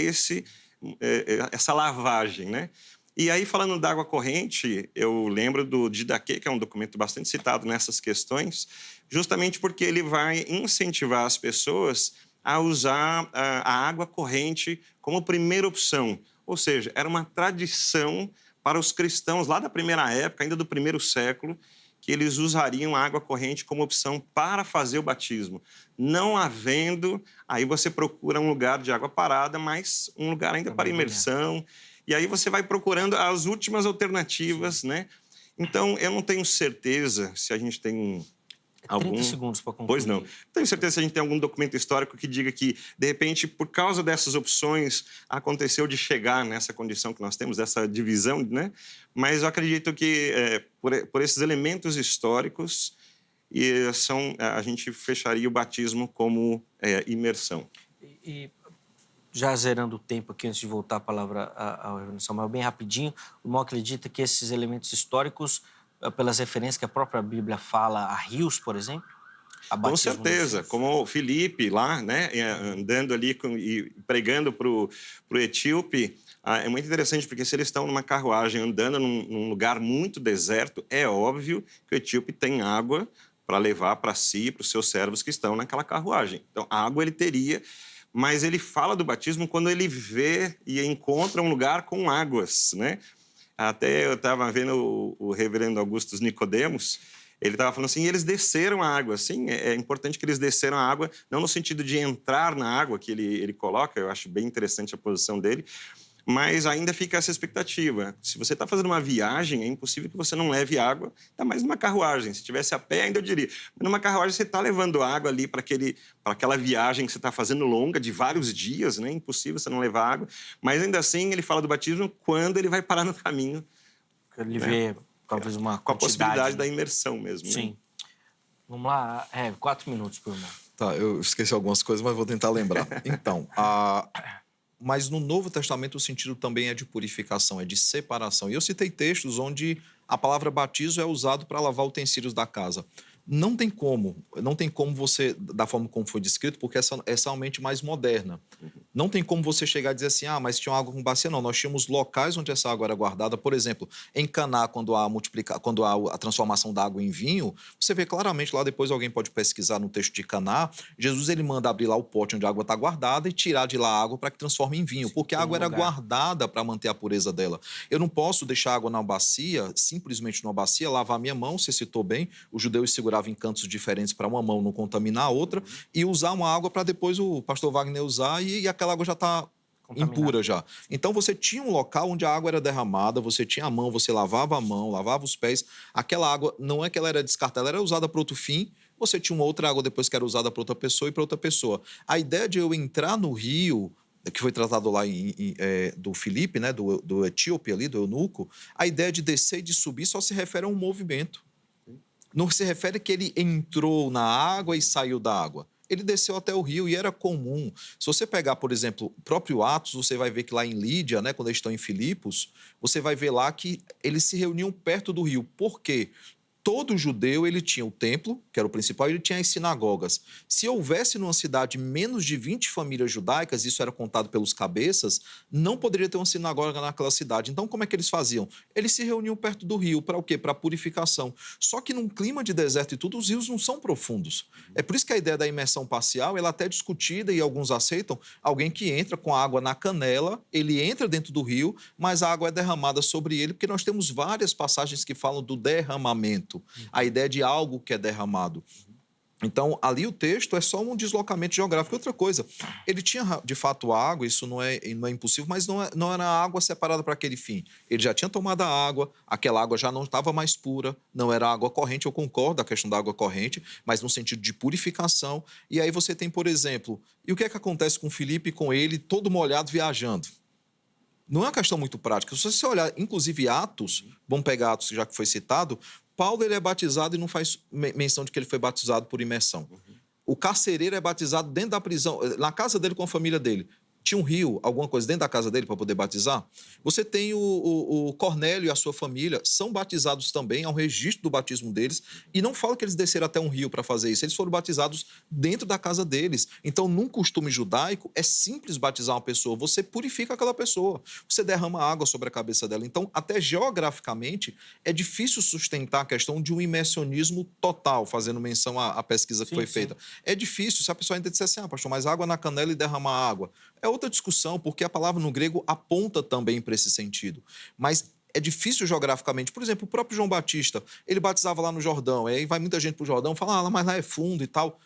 essa lavagem, né? E aí, falando da água corrente, eu lembro do Didaquê, que é um documento bastante citado nessas questões, justamente porque ele vai incentivar as pessoas a usar a água corrente como primeira opção. Ou seja, era uma tradição para os cristãos lá da primeira época, ainda do primeiro século, que eles usariam a água corrente como opção para fazer o batismo. Não havendo, aí você procura um lugar de água parada, mas um lugar ainda para imersão. E aí você vai procurando as últimas alternativas, né? Então, eu não tenho certeza se a gente tem 30 segundos para concluir. Pois não. Tenho certeza se a gente tem algum documento histórico que diga que, de repente, por causa dessas opções, aconteceu de chegar nessa condição que nós temos, dessa divisão, né? Mas eu acredito que, por esses elementos históricos, a gente fecharia o batismo como imersão. E já zerando o tempo aqui, antes de voltar a palavra ao reverendo Samuel, bem rapidinho, o irmão acredita que esses elementos históricos, pelas referências que a própria Bíblia fala a rios, por exemplo? Com certeza, como o Filipe lá, né, andando ali e pregando para o etíope, é muito interessante, porque se eles estão numa carruagem andando num lugar muito deserto, é óbvio que o etíope tem água para levar para si e para os seus servos que estão naquela carruagem. Então, água ele teria, mas ele fala do batismo quando ele vê e encontra um lugar com águas, né? Até eu estava vendo o reverendo Augustus Nicodemos, ele estava falando assim, eles desceram a água. Sim, é importante que eles desceram a água, não no sentido de entrar na água que ele coloca, eu acho bem interessante a posição dele, mas ainda fica essa expectativa. Se você está fazendo uma viagem, é impossível que você não leve água, ainda mais numa carruagem. Se tivesse a pé, ainda eu diria. Mas numa carruagem, você está levando água ali para aquela viagem que você está fazendo longa, de vários dias, né? Impossível você não levar água. Mas ainda assim, ele fala do batismo quando ele vai parar no caminho. Ele vê, talvez, uma com a possibilidade, né? da imersão mesmo. Sim. Né? Vamos lá. 4 minutos por irmão. Tá, eu esqueci algumas coisas, mas vou tentar lembrar. Então, mas no Novo Testamento o sentido também é de purificação, é de separação. E eu citei textos onde a palavra batismo é usado para lavar utensílios da casa. Não tem como você, da forma como foi descrito, porque essa é realmente mais moderna. Não tem como você chegar e dizer assim, mas tinha água com bacia. Não, nós tínhamos locais onde essa água era guardada. Por exemplo, em Caná, quando há a transformação da água em vinho, você vê claramente lá, depois alguém pode pesquisar no texto de Caná, Jesus ele manda abrir lá o pote onde a água está guardada e tirar de lá a água para que transforme em vinho, porque a água era guardada para manter a pureza dela. Eu não posso deixar a água na bacia, simplesmente numa bacia, lavar minha mão, você citou bem, os judeus seguravam em cantos diferentes para uma mão não contaminar a outra, e usar uma água para depois o pastor Wagner usar e aquela água já está Contaminada. impura já. Então você tinha um local onde a água era derramada, você tinha a mão, você lavava a mão, lavava os pés. Aquela água, não é que ela era descartada, ela era usada para outro fim. Você tinha uma outra água depois que era usada para outra pessoa e para outra pessoa. A ideia de eu entrar no rio, que foi tratado lá do Filipe, né, do etíope ali, do eunuco, a ideia de descer e de subir só se refere a um movimento. Não se refere que ele entrou na água e saiu da água. Ele desceu até o rio e era comum. Se você pegar, por exemplo, o próprio Atos, você vai ver que lá em Lídia, né, quando eles estão em Filipos, você vai ver lá que eles se reuniam perto do rio. Por quê? Todo judeu ele tinha o templo, que era o principal, e ele tinha as sinagogas. Se houvesse numa cidade menos de 20 famílias judaicas, isso era contado pelos cabeças, não poderia ter uma sinagoga naquela cidade. Então, como é que eles faziam? Eles se reuniam perto do rio. Para o quê? Para purificação. Só que num clima de deserto e tudo, os rios não são profundos. É por isso que a ideia da imersão parcial ela é até discutida e alguns aceitam. Alguém que entra com a água na canela, ele entra dentro do rio, mas a água é derramada sobre ele, porque nós temos várias passagens que falam do derramamento. A ideia de algo que é derramado. Então, ali o texto é só um deslocamento geográfico. Outra coisa, ele tinha de fato água, isso não é impossível, mas não era água separada para aquele fim. Ele já tinha tomado a água, aquela água já não estava mais pura, não era água corrente, eu concordo, a questão da água corrente, mas no sentido de purificação. E aí você tem, por exemplo, e o que é que acontece com Filipe, com ele, todo molhado, viajando? Não é uma questão muito prática. Se você olhar, inclusive, Atos, vamos pegar Atos, já que foi citado, Paulo ele é batizado e não faz menção de que ele foi batizado por imersão. O carcereiro é batizado dentro da prisão, na casa dele com a família dele. Tinha um rio, alguma coisa dentro da casa dele para poder batizar. Você tem o Cornélio e a sua família, são batizados também, há um registro do batismo deles, e não fala que eles desceram até um rio para fazer isso, eles foram batizados dentro da casa deles. Então, num costume judaico, é simples batizar uma pessoa, você purifica aquela pessoa, você derrama água sobre a cabeça dela. Então, até geograficamente, é difícil sustentar a questão de um imersionismo total, fazendo menção à pesquisa que foi feita. É difícil, se a pessoa ainda disser assim, pastor, mas água na canela e derramar água. É outra discussão, porque a palavra no grego aponta também para esse sentido. Mas é difícil geograficamente. Por exemplo, o próprio João Batista, ele batizava lá no Jordão, aí vai muita gente para o Jordão e fala, mas lá é fundo e tal.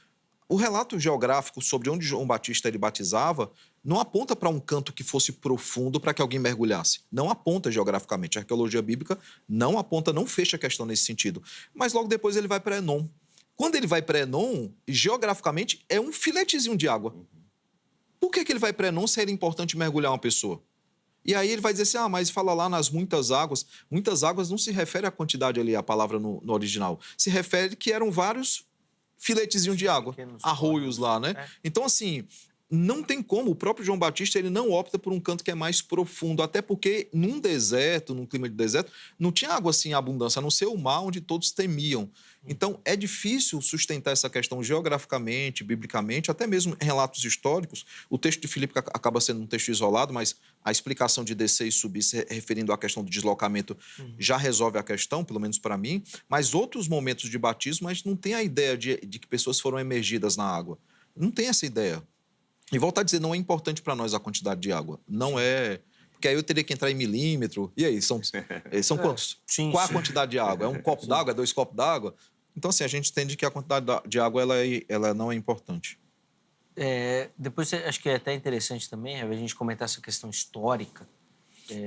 O relato geográfico sobre onde João Batista ele batizava não aponta para um canto que fosse profundo para que alguém mergulhasse. Não aponta geograficamente. A arqueologia bíblica não aponta, não fecha a questão nesse sentido. Mas logo depois ele vai para Enom. Quando ele vai para Enom, geograficamente, é um filetezinho de água. Por que ele vai para Enom se era importante mergulhar uma pessoa? E aí ele vai dizer assim, mas fala lá nas muitas águas. Muitas águas não se refere à quantidade ali, a palavra no original. Se refere que eram vários filetezinhos de água, arroios lá, né? Então, assim, não tem como. O próprio João Batista ele não opta por um canto que é mais profundo, até porque num deserto, num clima de deserto, não tinha água assim em abundância, a não ser o mar onde todos temiam. Então, é difícil sustentar essa questão geograficamente, biblicamente, até mesmo em relatos históricos. O texto de Filipe acaba sendo um texto isolado, mas a explicação de descer e subir, se referindo à questão do deslocamento, já resolve a questão, pelo menos para mim. Mas outros momentos de batismo, a gente não tem a ideia de que pessoas foram emergidas na água. Não tem essa ideia. E voltar a dizer, não é importante para nós a quantidade de água. Não é... Porque aí eu teria que entrar em milímetro. E aí, são quantos? Qual a quantidade de água? É um copo d'água? É 2 copos d'água? Então, assim, a gente entende que a quantidade de água ela não é importante. Depois, acho que é até interessante também a gente comentar essa questão histórica.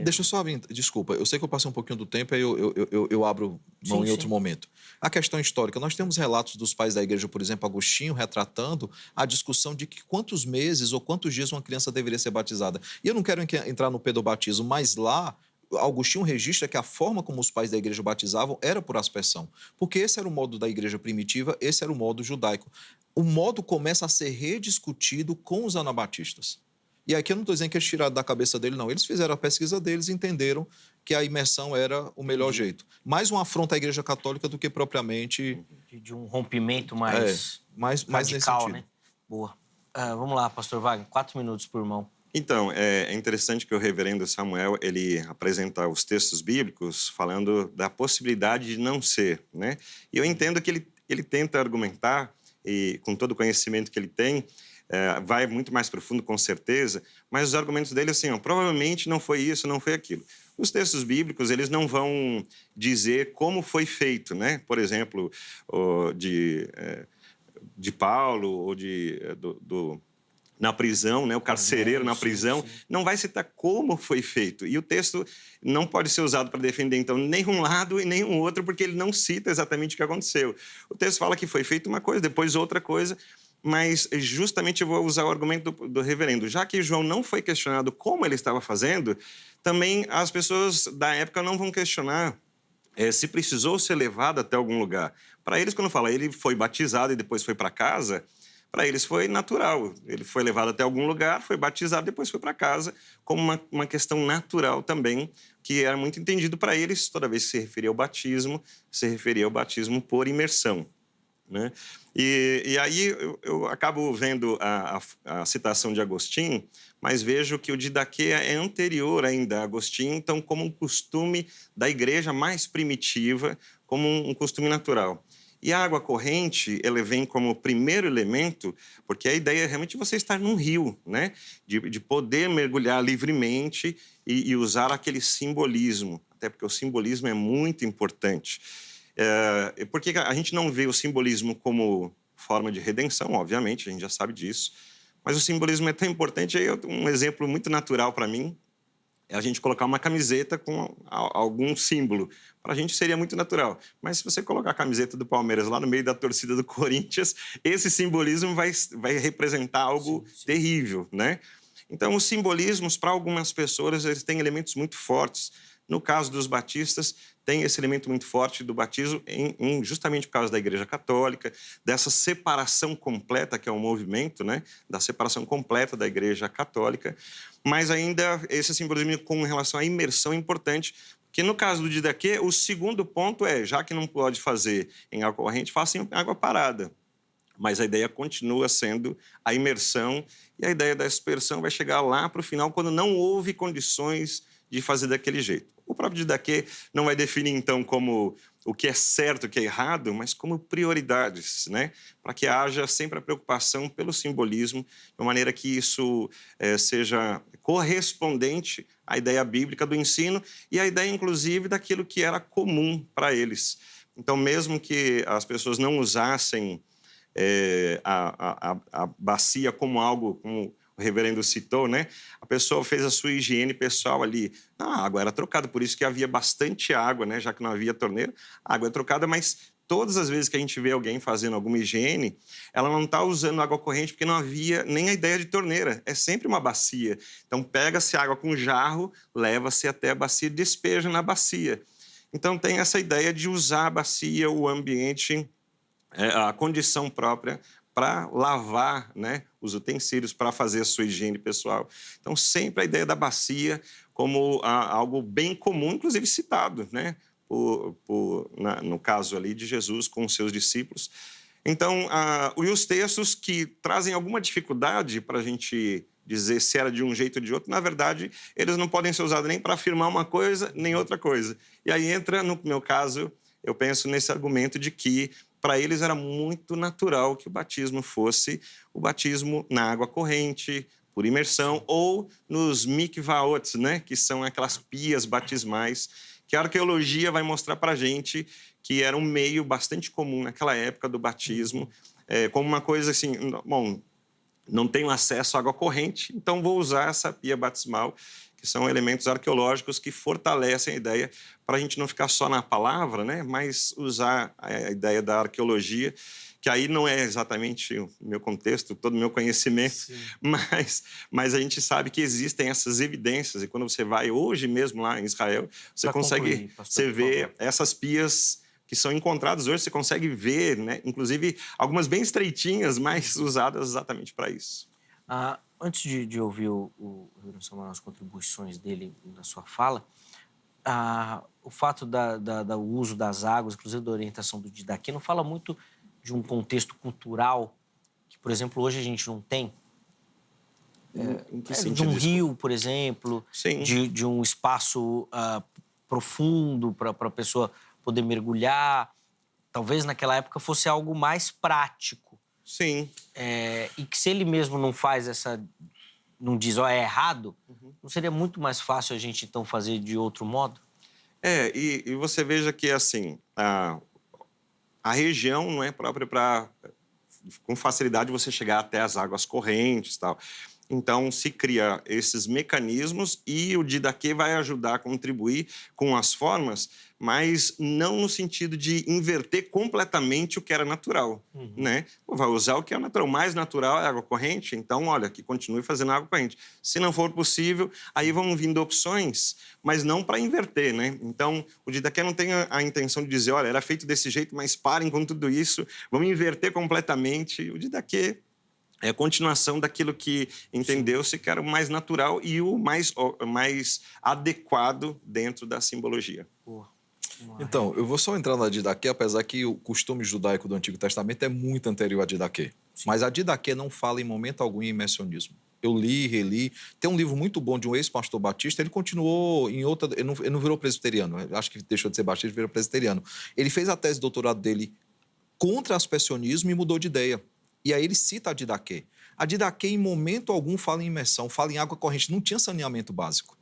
Deixa eu só abrir, desculpa, eu sei que eu passei um pouquinho do tempo, aí eu abro mão em outro momento. A questão histórica, nós temos relatos dos pais da igreja, por exemplo, Agostinho, retratando a discussão de que quantos meses ou quantos dias uma criança deveria ser batizada. E eu não quero entrar no pedobatismo, mas lá, Agostinho registra que a forma como os pais da igreja batizavam era por aspersão, porque esse era o modo da igreja primitiva, esse era o modo judaico. O modo começa a ser rediscutido com os anabatistas. E aqui eu não estou dizendo que eles tiraram da cabeça dele, não. Eles fizeram a pesquisa deles e entenderam que a imersão era o melhor jeito. Mais uma afronta à Igreja Católica do que propriamente... De um rompimento mais radical, nesse sentido. Né? Boa. Vamos lá, pastor Wagner, 4 minutos por irmão. Então, é interessante que o reverendo Samuel, ele apresenta os textos bíblicos falando da possibilidade de não ser, né? E eu entendo que ele tenta argumentar, e com todo o conhecimento que ele tem, vai muito mais profundo, com certeza, mas os argumentos dele, assim, provavelmente não foi isso, não foi aquilo. Os textos bíblicos, eles não vão dizer como foi feito, né? Por exemplo, de Paulo ou na prisão, né? O carcereiro na Sim, prisão, sim. não vai citar como foi feito. E o texto não pode ser usado para defender, então, nem um lado e nem um outro, porque ele não cita exatamente o que aconteceu. O texto fala que foi feito uma coisa, depois outra coisa, mas justamente eu vou usar o argumento do reverendo. Já que João não foi questionado como ele estava fazendo, também as pessoas da época não vão questionar se precisou ser levado até algum lugar. Para eles, quando fala ele foi batizado e depois foi para casa, para eles foi natural. Ele foi levado até algum lugar, foi batizado, depois foi para casa, como uma questão natural também, que era muito entendido para eles, toda vez que se referia ao batismo, se referia ao batismo por imersão, né? E aí eu acabo vendo a citação de Agostinho, mas vejo que o Didaquê é anterior ainda a Agostinho, então como um costume da igreja mais primitiva, como um costume natural. E a água corrente, ela vem como primeiro elemento, porque a ideia é realmente você estar num rio, né? De poder mergulhar livremente e usar aquele simbolismo, até porque o simbolismo é muito importante. Porque a gente não vê o simbolismo como forma de redenção, obviamente, a gente já sabe disso, mas o simbolismo é tão importante. Aí um exemplo muito natural para mim é a gente colocar uma camiseta com algum símbolo. Para a gente seria muito natural. Mas se você colocar a camiseta do Palmeiras lá no meio da torcida do Corinthians, esse simbolismo vai representar algo terrível, né? Então, os simbolismos, para algumas pessoas, eles têm elementos muito fortes. No caso dos batistas, tem esse elemento muito forte do batismo justamente por causa da Igreja Católica, dessa separação completa, que é um movimento, né? Da separação completa da Igreja Católica. Mas ainda esse simbolismo com relação à imersão é importante, porque no caso do Didaquê, o segundo ponto é, já que não pode fazer em água corrente, faça em água parada. Mas a ideia continua sendo a imersão, e a ideia da aspersão vai chegar lá para o final, quando não houve condições de fazer daquele jeito. O próprio Didaquê não vai definir, então, como o que é certo, o que é errado, mas como prioridades, né? Para que haja sempre a preocupação pelo simbolismo, de uma maneira que isso seja correspondente à ideia bíblica do ensino e à ideia, inclusive, daquilo que era comum para eles. Então, mesmo que as pessoas não usassem a bacia como algo, como o reverendo citou, né? A pessoa fez a sua higiene pessoal ali. A água era trocada, por isso que havia bastante água, né? Já que não havia torneira, a água é trocada, mas todas as vezes que a gente vê alguém fazendo alguma higiene, ela não está usando água corrente porque não havia nem a ideia de torneira. É sempre uma bacia. Então, pega-se água com jarro, leva-se até a bacia e despeja na bacia. Então, tem essa ideia de usar a bacia, o ambiente, a condição própria para lavar, né, os utensílios, para fazer a sua higiene pessoal. Então, sempre a ideia da bacia como algo bem comum, inclusive citado, né, no caso ali de Jesus com os seus discípulos. Então, e os textos que trazem alguma dificuldade para a gente dizer se era de um jeito ou de outro, na verdade, eles não podem ser usados nem para afirmar uma coisa, nem outra coisa. E aí entra, no meu caso, eu penso nesse argumento de que para eles era muito natural que o batismo fosse o batismo na água corrente, por imersão, ou nos mikvaot, né? Que são aquelas pias batismais, que a arqueologia vai mostrar para a gente que era um meio bastante comum naquela época do batismo, como uma coisa assim, bom, não tenho acesso à água corrente, então vou usar essa pia batismal, que são elementos arqueológicos que fortalecem a ideia para a gente não ficar só na palavra, né? Mas usar a ideia da arqueologia, que aí não é exatamente o meu contexto, todo o meu conhecimento, mas a gente sabe que existem essas evidências, e quando você vai hoje mesmo lá em Israel, você consegue, você vê essas pias que são encontradas hoje, você consegue ver, né? Inclusive algumas bem estreitinhas, mas usadas exatamente para isso. Antes de ouvir o reverendo Samuel, as contribuições dele na sua fala, o fato do uso das águas, inclusive da orientação do Didaquê, não fala muito de um contexto cultural que, por exemplo, hoje a gente não tem? Em que De sentido, um desculpa? rio, por exemplo, Sim. de um espaço profundo para a pessoa poder mergulhar. Talvez naquela época fosse algo mais prático. Sim. E que se ele mesmo não faz não diz, é errado, não seria muito mais fácil a gente, então, fazer de outro modo? E você veja que, assim, a região não é própria para com facilidade você chegar até as águas correntes e tal. Então, se cria esses mecanismos e o Didaquê vai ajudar a contribuir com as formas, mas não no sentido de inverter completamente o que era natural, né? Vai usar o que é natural. O mais natural é a água corrente, então, olha, que continue fazendo água corrente. Se não for possível, aí vão vindo opções, mas não para inverter, né? Então, o Didaquê não tem a intenção de dizer, olha, era feito desse jeito, mas parem com tudo isso, vamos inverter completamente. O Didaquê é a continuação daquilo que entendeu-se que era o mais natural e o mais adequado dentro da simbologia. Então, eu vou só entrar na Didaquê, apesar que o costume judaico do Antigo Testamento é muito anterior à Didaquê. Mas a Didaquê não fala em momento algum em imersionismo. Eu li, reli. Tem um livro muito bom de um ex-pastor batista, ele continuou em outra... Ele não virou presbiteriano, acho que deixou de ser batista e virou presbiteriano. Ele fez a tese de doutorado dele contra aspersionismo e mudou de ideia. E aí ele cita a Didaquê. A Didaquê, em momento algum, fala em imersão, fala em água corrente. Não tinha saneamento básico.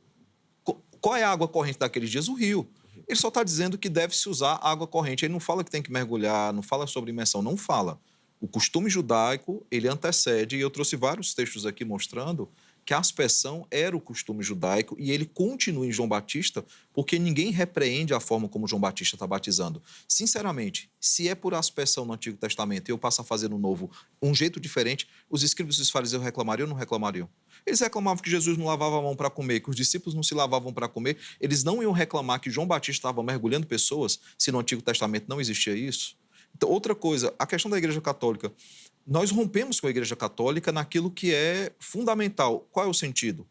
Qual é a água corrente daqueles dias? O rio. Ele só está dizendo que deve-se usar água corrente. Ele não fala que tem que mergulhar, não fala sobre imersão, não fala. O costume judaico, ele antecede, e eu trouxe vários textos aqui mostrando que a aspersão era o costume judaico e ele continua em João Batista porque ninguém repreende a forma como João Batista está batizando. Sinceramente, se é por aspersão no Antigo Testamento e eu passo a fazer no Novo um jeito diferente, os escribas e os fariseus reclamariam ou não reclamariam? Eles reclamavam que Jesus não lavava a mão para comer, que os discípulos não se lavavam para comer. Eles não iam reclamar que João Batista estava mergulhando pessoas se no Antigo Testamento não existia isso? Então, outra coisa, a questão da Igreja Católica. Nós rompemos com a Igreja Católica naquilo que é fundamental. Qual é o sentido?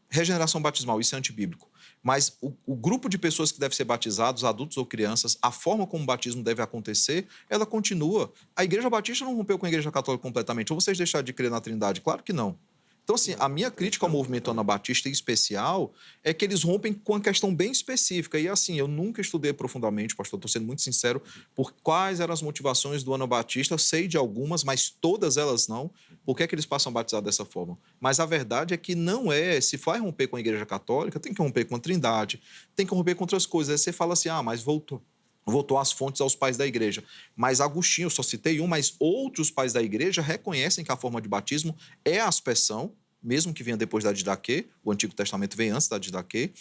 Regeneração batismal, isso é antibíblico. Mas o grupo de pessoas que devem ser batizados, adultos ou crianças, a forma como o batismo deve acontecer, ela continua. A Igreja Batista não rompeu com a Igreja Católica completamente. Ou vocês deixaram de crer na Trindade? Claro que não. Então, assim, a minha crítica ao movimento anabatista em especial é que eles rompem com uma questão bem específica. E, assim, eu nunca estudei profundamente, pastor, estou sendo muito sincero, por quais eram as motivações do anabatista. Eu sei de algumas, mas todas elas não. Por que é que eles passam a batizar dessa forma? Mas a verdade é que não é, se vai romper com a Igreja Católica, tem que romper com a Trindade, tem que romper com outras coisas. Aí você fala assim, mas voltou às fontes, aos pais da igreja. Mas Agostinho, eu só citei um, mas outros pais da igreja reconhecem que a forma de batismo é a aspersão, mesmo que venha depois da Didaquê, o Antigo Testamento vem antes da Didaquê,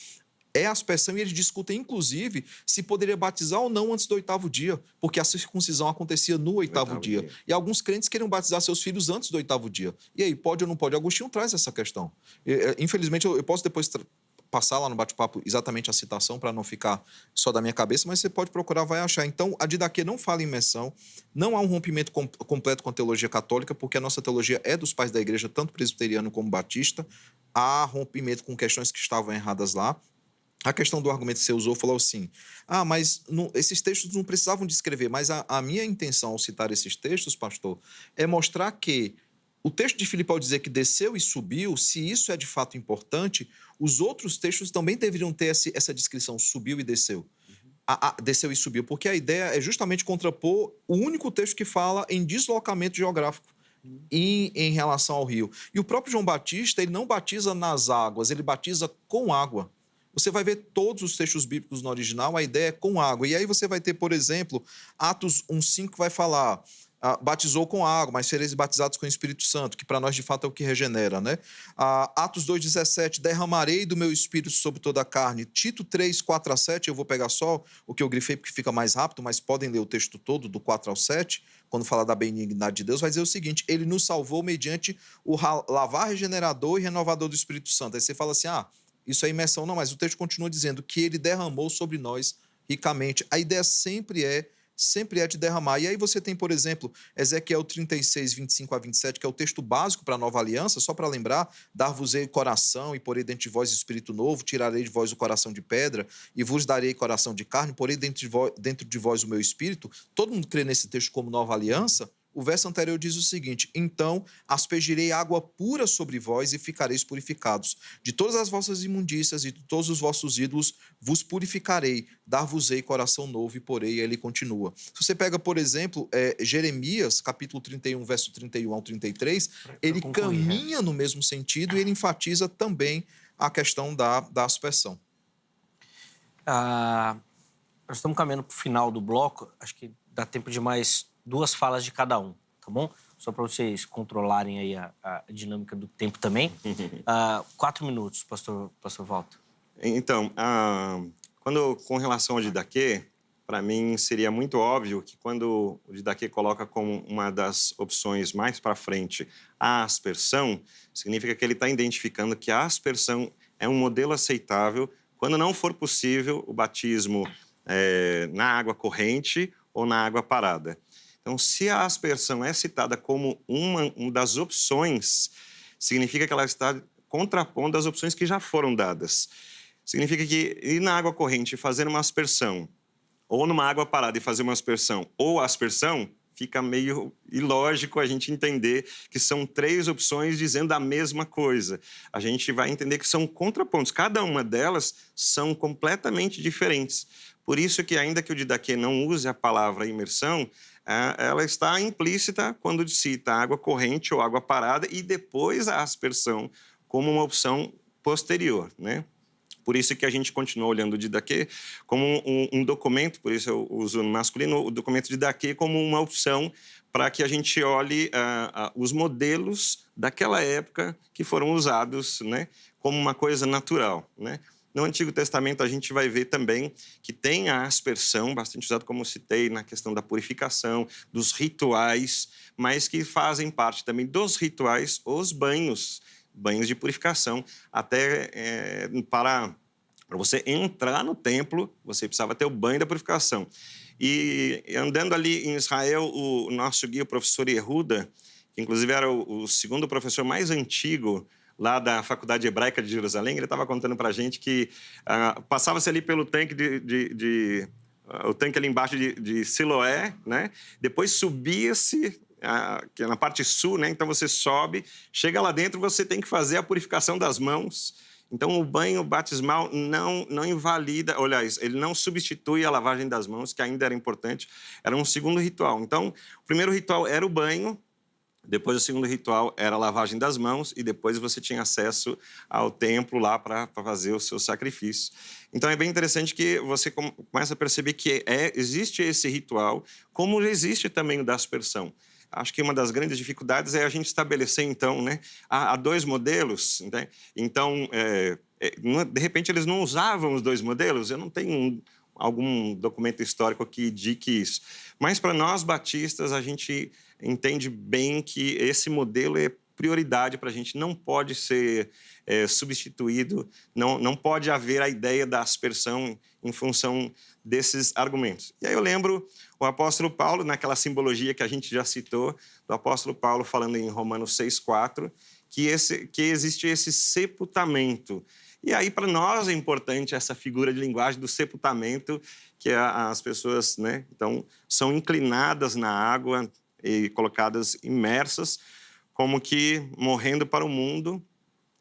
é a aspersão e eles discutem, inclusive, se poderia batizar ou não antes do 8º dia, porque a circuncisão acontecia no 8º dia. E alguns crentes queriam batizar seus filhos antes do 8º dia. E aí, pode ou não pode? Agostinho traz essa questão. Infelizmente, eu posso depois passar lá no bate-papo exatamente a citação para não ficar só da minha cabeça, mas você pode procurar, vai achar. Então, a Didaquê não fala em imersão, não há um rompimento completo com a teologia católica, porque a nossa teologia é dos pais da igreja, tanto presbiteriano como batista. Há rompimento com questões que estavam erradas lá. A questão do argumento que você usou falou assim, mas esses textos não precisavam descrever, mas a minha intenção ao citar esses textos, pastor, é mostrar que o texto de Filipe, ao dizer que desceu e subiu, se isso é de fato importante, os outros textos também deveriam ter essa descrição, subiu e desceu. Desceu e subiu, porque a ideia é justamente contrapor o único texto que fala em deslocamento geográfico em relação ao rio. E o próprio João Batista, ele não batiza nas águas, ele batiza com água. Você vai ver todos os textos bíblicos no original, a ideia é com água. E aí você vai ter, por exemplo, Atos 1,5 que vai falar... batizou com água, mas sereis batizados com o Espírito Santo, que para nós de fato é o que regenera, né? Atos 2,17, derramarei do meu Espírito sobre toda a carne. Tito 3, 4 a 7, eu vou pegar só o que eu grifei porque fica mais rápido, mas podem ler o texto todo, do 4 ao 7, quando fala da benignidade de Deus, vai dizer o seguinte, ele nos salvou mediante o lavar regenerador e renovador do Espírito Santo. Aí você fala assim, isso é imersão, não, mas o texto continua dizendo que ele derramou sobre nós ricamente. A ideia sempre é de derramar. E aí você tem, por exemplo, Ezequiel 36, 25 a 27, que é o texto básico para a nova aliança, só para lembrar, dar-vos-ei coração e porei dentro de vós espírito novo, tirarei de vós o coração de pedra e vos darei coração de carne, porei dentro de vós o meu espírito. Todo mundo crê nesse texto como nova aliança. O verso anterior diz o seguinte, então aspergirei água pura sobre vós e ficareis purificados. De todas as vossas imundícias e de todos os vossos ídolos vos purificarei, dar-vos-ei coração novo e porei, ele continua. Se você pega, por exemplo, Jeremias, capítulo 31, verso 31 ao 33, ele caminha no mesmo sentido e ele enfatiza também a questão da aspersão. Nós estamos caminhando para o final do bloco, acho que dá tempo de mais 2 falas de cada um, tá bom? só para vocês controlarem aí a dinâmica do tempo também. 4 minutos, pastor Walter. Então, com relação ao Didaquê, para mim seria muito óbvio que quando o Didaquê coloca como uma das opções mais para frente a aspersão, significa que ele está identificando que a aspersão é um modelo aceitável quando não for possível o batismo na água corrente ou na água parada. Então, se a aspersão é citada como uma das opções, significa que ela está contrapondo as opções que já foram dadas. Significa que ir na água corrente e fazer uma aspersão, ou numa água parada e fazer uma aspersão, ou aspersão, fica meio ilógico a gente entender que são 3 opções dizendo a mesma coisa. A gente vai entender que são contrapontos. Cada uma delas são completamente diferentes. Por isso que, ainda que o Didaquê não use a palavra imersão, ela está implícita quando cita água corrente ou água parada e depois a aspersão como uma opção posterior, né? Por isso que a gente continua olhando o Didaquê como um documento, por isso eu uso no masculino, o documento Didaquê como uma opção para que a gente olhe os modelos daquela época que foram usados, né, como uma coisa natural, né? No Antigo Testamento, a gente vai ver também que tem a aspersão, bastante usado, como citei, na questão da purificação, dos rituais, mas que fazem parte também dos rituais, os banhos de purificação, até para você entrar no templo, você precisava ter o banho da purificação. E andando ali em Israel, o nosso guia, o professor Yehuda, que inclusive era o segundo professor mais antigo lá da Faculdade Hebraica de Jerusalém, ele estava contando para a gente que passava-se ali pelo tanque o tanque ali embaixo de Siloé, né? Depois subia-se que é na parte sul, né? Então você sobe, chega lá dentro, você tem que fazer a purificação das mãos. Então o banho batismal não invalida, aliás, ele não substitui a lavagem das mãos, que ainda era importante, era um segundo ritual. Então, o primeiro ritual era o banho, depois o segundo ritual era a lavagem das mãos e depois você tinha acesso ao templo lá para fazer o seu sacrifício. Então é bem interessante que você começa a perceber que existe esse ritual, como existe também o da aspersão. Acho que uma das grandes dificuldades é a gente estabelecer, então, né? Há 2 modelos, né? Então, de repente, eles não usavam os 2 modelos. Eu não tenho algum documento histórico que indique isso. Mas, para nós batistas, a gente entende bem que esse modelo é prioridade para a gente, não pode ser substituído, não pode haver a ideia da aspersão em função desses argumentos. E aí eu lembro o apóstolo Paulo, naquela simbologia que a gente já citou, do apóstolo Paulo falando em Romanos 6,4, que existe esse sepultamento. E aí, para nós, é importante essa figura de linguagem do sepultamento, que as pessoas, né, então, são inclinadas na água e colocadas imersas, como que morrendo para o mundo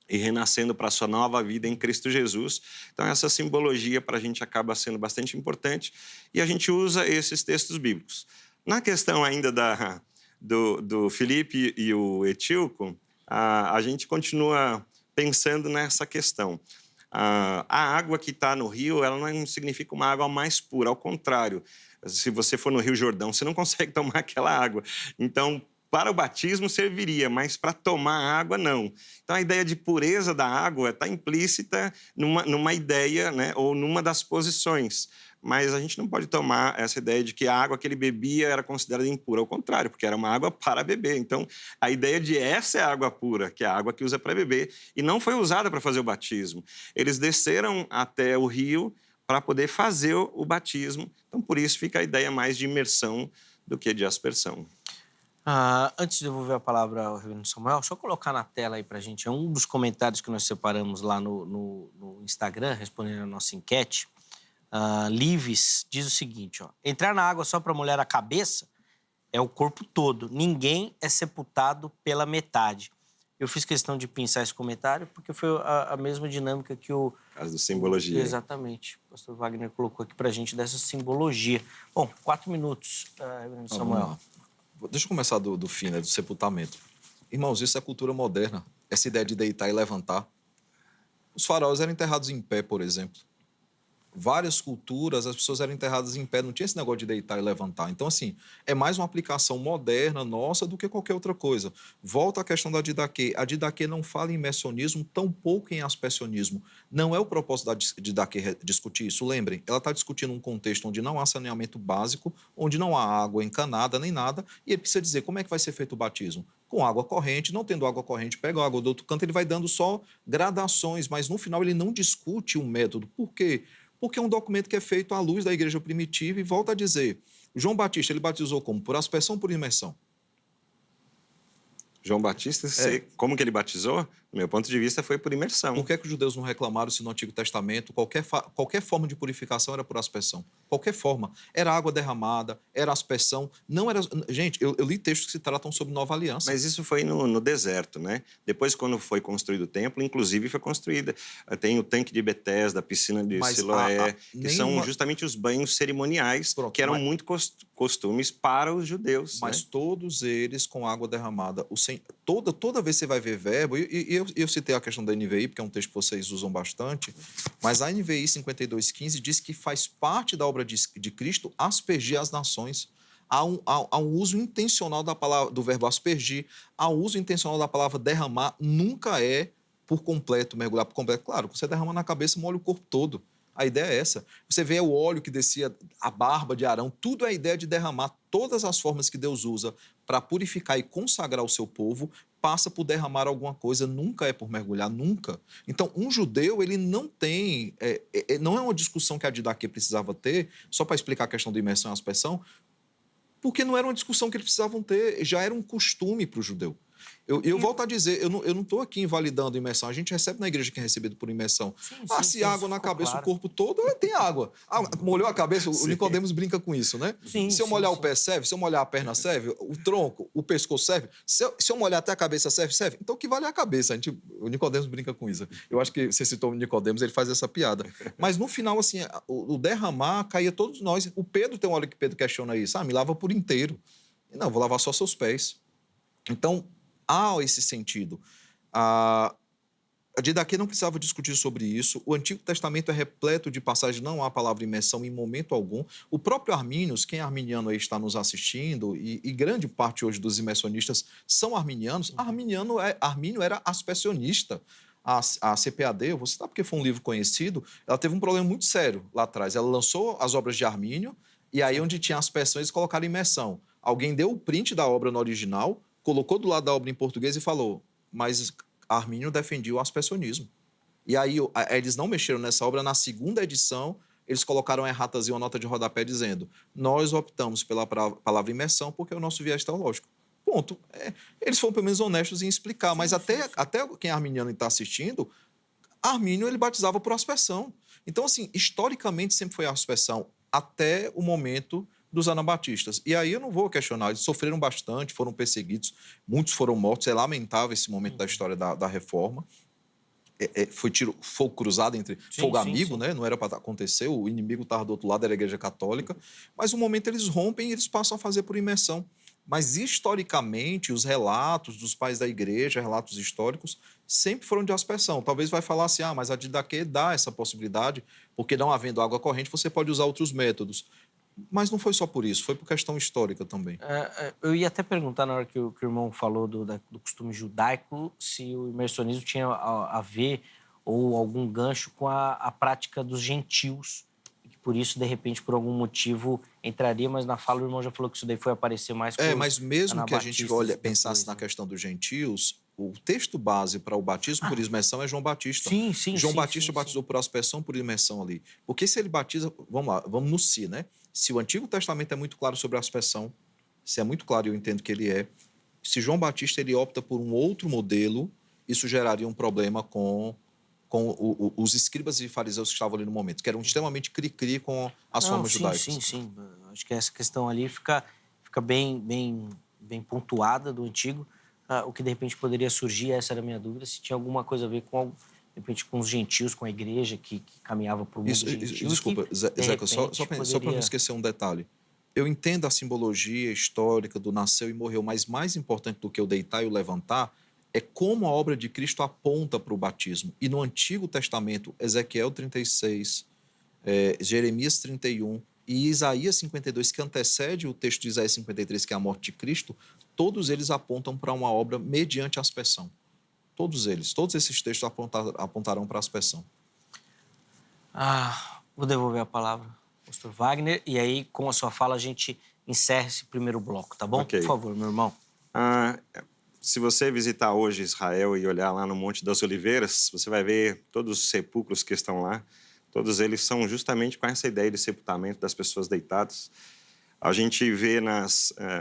e renascendo para a sua nova vida em Cristo Jesus. Então, essa simbologia para a gente acaba sendo bastante importante e a gente usa esses textos bíblicos. Na questão ainda do Filipe e o Etíoco, a gente continua pensando nessa questão. A água que está no rio, ela não significa uma água mais pura, ao contrário. Se você for no Rio Jordão, você não consegue tomar aquela água. Então, para o batismo serviria, mas para tomar água, não. Então, a ideia de pureza da água está implícita numa ideia, né, ou numa das posições. Mas a gente não pode tomar essa ideia de que a água que ele bebia era considerada impura. Ao contrário, porque era uma água para beber. Então, a ideia de essa é a água pura, que é a água que usa para beber, e não foi usada para fazer o batismo. Eles desceram até o rio para poder fazer o batismo. Então, por isso fica a ideia mais de imersão do que de aspersão. Antes de devolver a palavra ao reverendo Samuel, só colocar na tela aí para a gente, é um dos comentários que nós separamos lá no Instagram, respondendo a nossa enquete. Lives diz o seguinte, ó: entrar na água só para molhar a cabeça é o corpo todo, ninguém é sepultado pela metade. Eu fiz questão de pensar esse comentário porque foi a mesma dinâmica que o... Caso da simbologia. Exatamente. O pastor Wagner colocou aqui para a gente dessa simbologia. Bom, 4 minutos, reverendo Samuel. Deixa eu começar do fim, né, do sepultamento. Irmãos, isso é cultura moderna. Essa ideia de deitar e levantar. Os faraós eram enterrados em pé, por exemplo. várias culturas, as pessoas eram enterradas em pé, não tinha esse negócio de deitar e levantar. Então, assim, é mais uma aplicação moderna nossa do que qualquer outra coisa. Volta à questão da Didaquê. A Didaquê não fala em imersionismo, tampouco em aspersionismo. Não é o propósito da Didaquê discutir isso. Lembrem, ela está discutindo um contexto onde não há saneamento básico, onde não há água encanada nem nada, e ele precisa dizer como é que vai ser feito o batismo. Com água corrente, não tendo água corrente, pega a água do outro canto, ele vai dando só gradações, mas no final ele não discute o método. Por quê? Porque é um documento que é feito à luz da igreja primitiva e volta a dizer, João Batista, ele batizou como? Por aspersão ou por imersão? João Batista, como que ele batizou? Do meu ponto de vista, foi por imersão. Por que os judeus não reclamaram se no Antigo Testamento qualquer forma de purificação era por aspersão? Qualquer forma. Era água derramada, era aspersão, não era... Gente, eu li textos que se tratam sobre Nova Aliança. Mas isso foi no deserto, né? Depois, quando foi construído o templo, inclusive foi construída... Tem o tanque de Betesda, a piscina de Siloé, que são justamente os banhos cerimoniais, que eram muito costumes para os judeus. Mas né? todos eles com água derramada. Toda vez que você vai ver verbo, eu citei a questão da NVI, porque é um texto que vocês usam bastante, mas a NVI 52:15 diz que faz parte da obra de Cristo aspergir as nações. Há um uso intencional da palavra, do verbo aspergir, há um uso intencional da palavra derramar, nunca é por completo, mergulhar por completo. Claro, você derrama na cabeça, molha o corpo todo. A ideia é essa. Você vê o óleo que descia, a barba de Arão, tudo é a ideia de derramar. Todas as formas que Deus usa para purificar e consagrar o seu povo, passa por derramar alguma coisa, nunca é por mergulhar, nunca. Então, um judeu, ele não tem... não é uma discussão que a Didaquê precisava ter, só para explicar a questão da imersão e aspersão, porque não era uma discussão que eles precisavam ter, já era um costume para o judeu. Eu volto a dizer, eu não estou aqui invalidando imersão. A gente recebe na igreja que é recebido por imersão. Se água na cabeça, claro. O corpo todo, tem água. Molhou a cabeça, o Nicodemos brinca com isso, né? Se eu molhar o pé, serve. Se eu molhar a perna, serve. O tronco, o pescoço, serve. Se eu molhar até a cabeça, serve. Serve. Então, o que vale é a cabeça. O Nicodemos brinca com isso. Eu acho que você citou o Nicodemos, ele faz essa piada. Mas, no final, assim, o derramar caía todos nós. O Pedro tem uma hora que Pedro questiona isso. Me lava por inteiro. Não, vou lavar só seus pés. Então, há esse sentido. A Didaquê não precisava discutir sobre isso. O Antigo Testamento é repleto de passagens, não há palavra imersão em momento algum. O próprio Armínios, quem é arminiano aí está nos assistindo, e grande parte hoje dos imersionistas são arminianos. Armínio era aspersionista. A CPAD, eu vou citar porque foi um livro conhecido, ela teve um problema muito sério lá atrás. Ela lançou as obras de Armínio, e aí onde tinha aspersão, eles colocaram imersão. Alguém deu o print da obra no original, colocou do lado da obra em português e falou, mas Armínio defendia o aspersionismo. E aí eles não mexeram nessa obra. Na segunda edição, eles colocaram uma erratazinha, uma nota de rodapé dizendo, nós optamos pela palavra imersão porque é o nosso viés teológico. Ponto. Eles foram pelo menos honestos em explicar, mas até quem é arminiano e está assistindo, Armínio ele batizava por aspersão. Então, assim, historicamente sempre foi a aspersão até o momento dos anabatistas. E aí eu não vou questionar, eles sofreram bastante, foram perseguidos, muitos foram mortos, é lamentável esse momento da história da reforma. Foi fogo cruzado entre fogo amigo, né? Não era para acontecer, o inimigo estava do outro lado, era a Igreja Católica, mas no momento eles rompem e eles passam a fazer por imersão. Mas historicamente, os relatos dos pais da igreja, relatos históricos, sempre foram de aspersão. Talvez vai falar assim, mas a Didaquê dá essa possibilidade, porque não havendo água corrente, você pode usar outros métodos. Mas não foi só por isso, foi por questão histórica também. Eu ia até perguntar, na hora que o irmão falou do costume judaico, se o imersionismo tinha a ver ou algum gancho com a prática dos gentios, e que por isso, de repente, por algum motivo, entraria, mas na fala o irmão já falou que isso daí foi aparecer mais com mas mesmo que a gente pensasse na questão dos gentios, o texto base para o batismo por imersão é João Batista. João Batista batizou por aspersão, por imersão ali. Porque se ele batiza... Vamos lá, vamos no si, né? Se o Antigo Testamento é muito claro sobre a aspersão, se é muito claro, eu entendo que ele é, se João Batista ele opta por um outro modelo, isso geraria um problema com os escribas e fariseus que estavam ali no momento, que eram extremamente cri-cri com as formas judaicas. Sim. Acho que essa questão ali fica bem pontuada do Antigo. O que, de repente, poderia surgir, essa era a minha dúvida, se tinha alguma coisa a ver com, de repente, com os gentios, com a igreja que caminhava para o mundo gentil. Desculpa, Zeca, só para não esquecer um detalhe. Eu entendo a simbologia histórica do nasceu e morreu, mas mais importante do que o deitar e o levantar é como a obra de Cristo aponta para o batismo. E no Antigo Testamento, Ezequiel 36, Jeremias 31 e Isaías 52, que antecede o texto de Isaías 53, que é a morte de Cristo, todos eles apontam para uma obra mediante aspersão. Todos esses textos apontarão para a aspersão. Vou devolver a palavra ao pastor Wagner, e aí, com a sua fala, a gente encerra esse primeiro bloco, tá bom? Ok. Por favor, meu irmão. Se você visitar hoje Israel e olhar lá no Monte das Oliveiras, você vai ver todos os sepulcros que estão lá. Todos eles são justamente com essa ideia de sepultamento das pessoas deitadas. A gente vê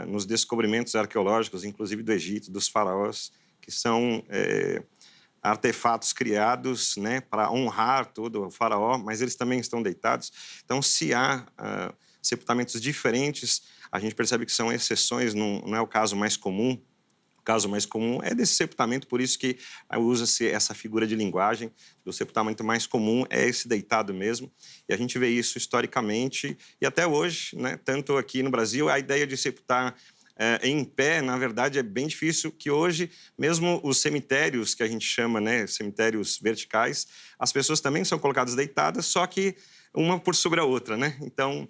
nos descobrimentos arqueológicos, inclusive do Egito, dos faraós, que são artefatos criados, né, para honrar todo o faraó, mas eles também estão deitados. Então, se há sepultamentos diferentes, a gente percebe que são exceções, não é o caso mais comum. O caso mais comum é desse sepultamento, por isso que usa-se essa figura de linguagem. O sepultamento mais comum é esse deitado mesmo, e a gente vê isso historicamente e até hoje, né, tanto aqui no Brasil, a ideia de sepultar em pé, na verdade, é bem difícil, que hoje, mesmo os cemitérios, que a gente chama, né, cemitérios verticais, as pessoas também são colocadas deitadas, só que uma por sobre a outra, né? Então,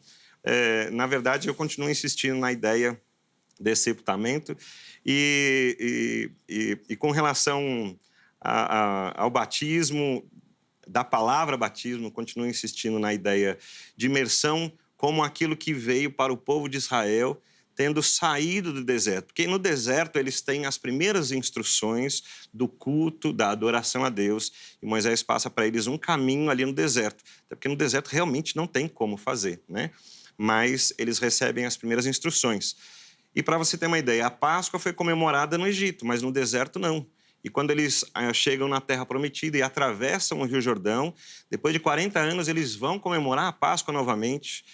na verdade, eu continuo insistindo na ideia desse sepultamento e com relação ao batismo, da palavra batismo, continuo insistindo na ideia de imersão como aquilo que veio para o povo de Israel tendo saído do deserto. Porque no deserto eles têm as primeiras instruções do culto, da adoração a Deus, e Moisés passa para eles um caminho ali no deserto. Até porque no deserto realmente não tem como fazer, né? Mas eles recebem as primeiras instruções. E para você ter uma ideia, a Páscoa foi comemorada no Egito, mas no deserto não. E quando eles chegam na Terra Prometida e atravessam o Rio Jordão, depois de 40 anos eles vão comemorar a Páscoa novamente,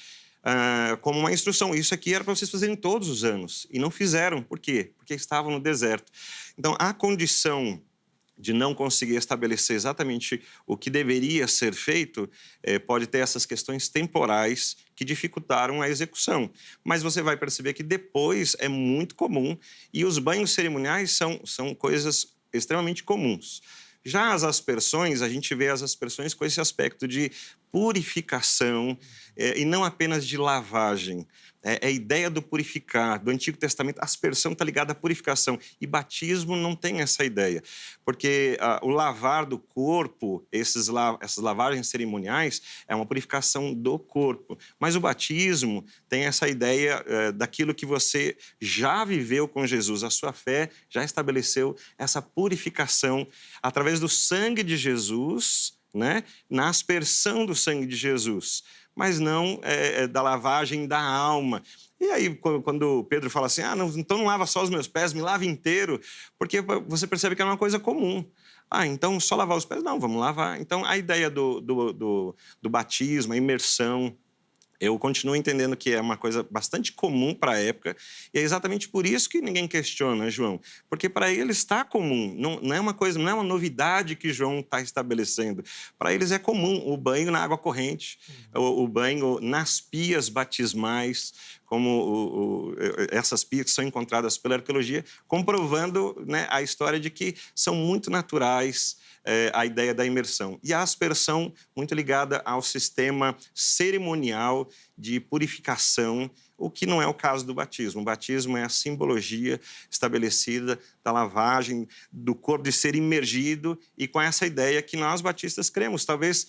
como uma instrução. Isso aqui era para vocês fazerem todos os anos. E não fizeram. Por quê? Porque estavam no deserto. Então, a condição de não conseguir estabelecer exatamente o que deveria ser feito, pode ter essas questões temporais que dificultaram a execução. Mas você vai perceber que depois é muito comum, e os banhos cerimoniais são coisas extremamente comuns. Já as aspersões, a gente vê as aspersões com esse aspecto de purificação e não apenas de lavagem. É a ideia do purificar. Do Antigo Testamento, a aspersão está ligada à purificação. E batismo não tem essa ideia. Porque o lavar do corpo, essas lavagens cerimoniais, é uma purificação do corpo. Mas o batismo tem essa ideia daquilo que você já viveu com Jesus. A sua fé já estabeleceu essa purificação através do sangue de Jesus, né? Na aspersão do sangue de Jesus, mas não da lavagem da alma. E aí, quando Pedro fala assim, então não lava só os meus pés, me lava inteiro, porque você percebe que é uma coisa comum. Então só lavar os pés? Não, vamos lavar. Então, a ideia do batismo, a imersão, eu continuo entendendo que é uma coisa bastante comum para a época, e é exatamente por isso que ninguém questiona, João, porque para eles está comum, não é uma coisa, não é uma novidade que João está estabelecendo. Para eles é comum o banho na água corrente, o banho nas pias batismais, como essas pias que são encontradas pela arqueologia, comprovando, né, a história de que são muito naturais, a ideia da imersão. E a aspersão, muito ligada ao sistema cerimonial de purificação, o que não é o caso do batismo. O batismo é a simbologia estabelecida da lavagem, do corpo de ser imergido, e com essa ideia que nós batistas cremos. Talvez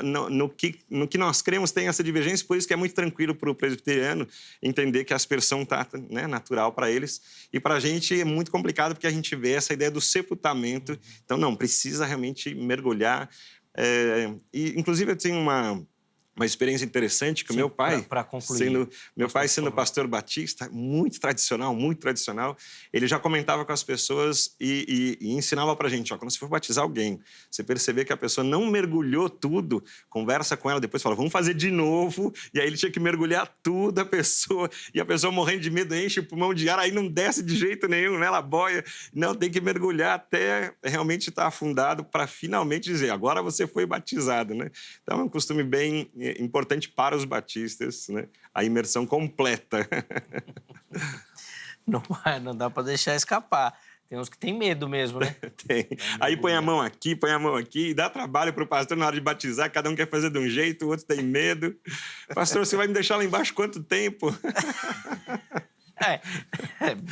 no que nós cremos tem essa divergência, por isso que é muito tranquilo para o presbiteriano entender que a aspersão está, né, natural para eles. E para a gente é muito complicado, porque a gente vê essa ideia do sepultamento. Então, não, precisa realmente mergulhar. E, inclusive, eu tenho uma experiência interessante que o meu pai, para concluir, sendo pastor batista, muito tradicional, ele já comentava com as pessoas e ensinava para a gente, quando você for batizar alguém, você perceber que a pessoa não mergulhou tudo, conversa com ela, depois fala, vamos fazer de novo, e aí ele tinha que mergulhar tudo a pessoa, e a pessoa morrendo de medo, enche o pulmão de ar, aí não desce de jeito nenhum, né? Ela boia, não, tem que mergulhar até realmente estar afundado para finalmente dizer, agora você foi batizado, né? Então é um costume bem importante para os batistas, né? A imersão completa. Não dá para deixar escapar. Tem uns que tem medo mesmo, né? Tem. Aí põe a mão aqui, e dá trabalho para o pastor na hora de batizar, cada um quer fazer de um jeito, o outro tem medo. Pastor, você vai me deixar lá embaixo quanto tempo?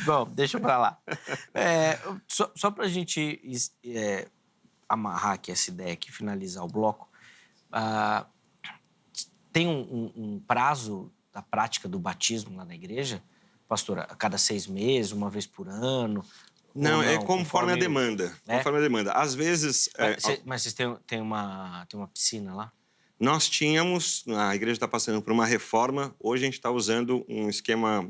Bom, deixa pra lá. Só pra gente amarrar aqui essa ideia aqui, finalizar o bloco, tem um prazo da prática do batismo lá na igreja? Pastor, a cada 6 meses, uma vez por ano? Não, é conforme a demanda. É? Conforme a demanda. Às vezes... Mas vocês têm uma piscina lá? Nós tínhamos, a igreja está passando por uma reforma, hoje a gente está usando um esquema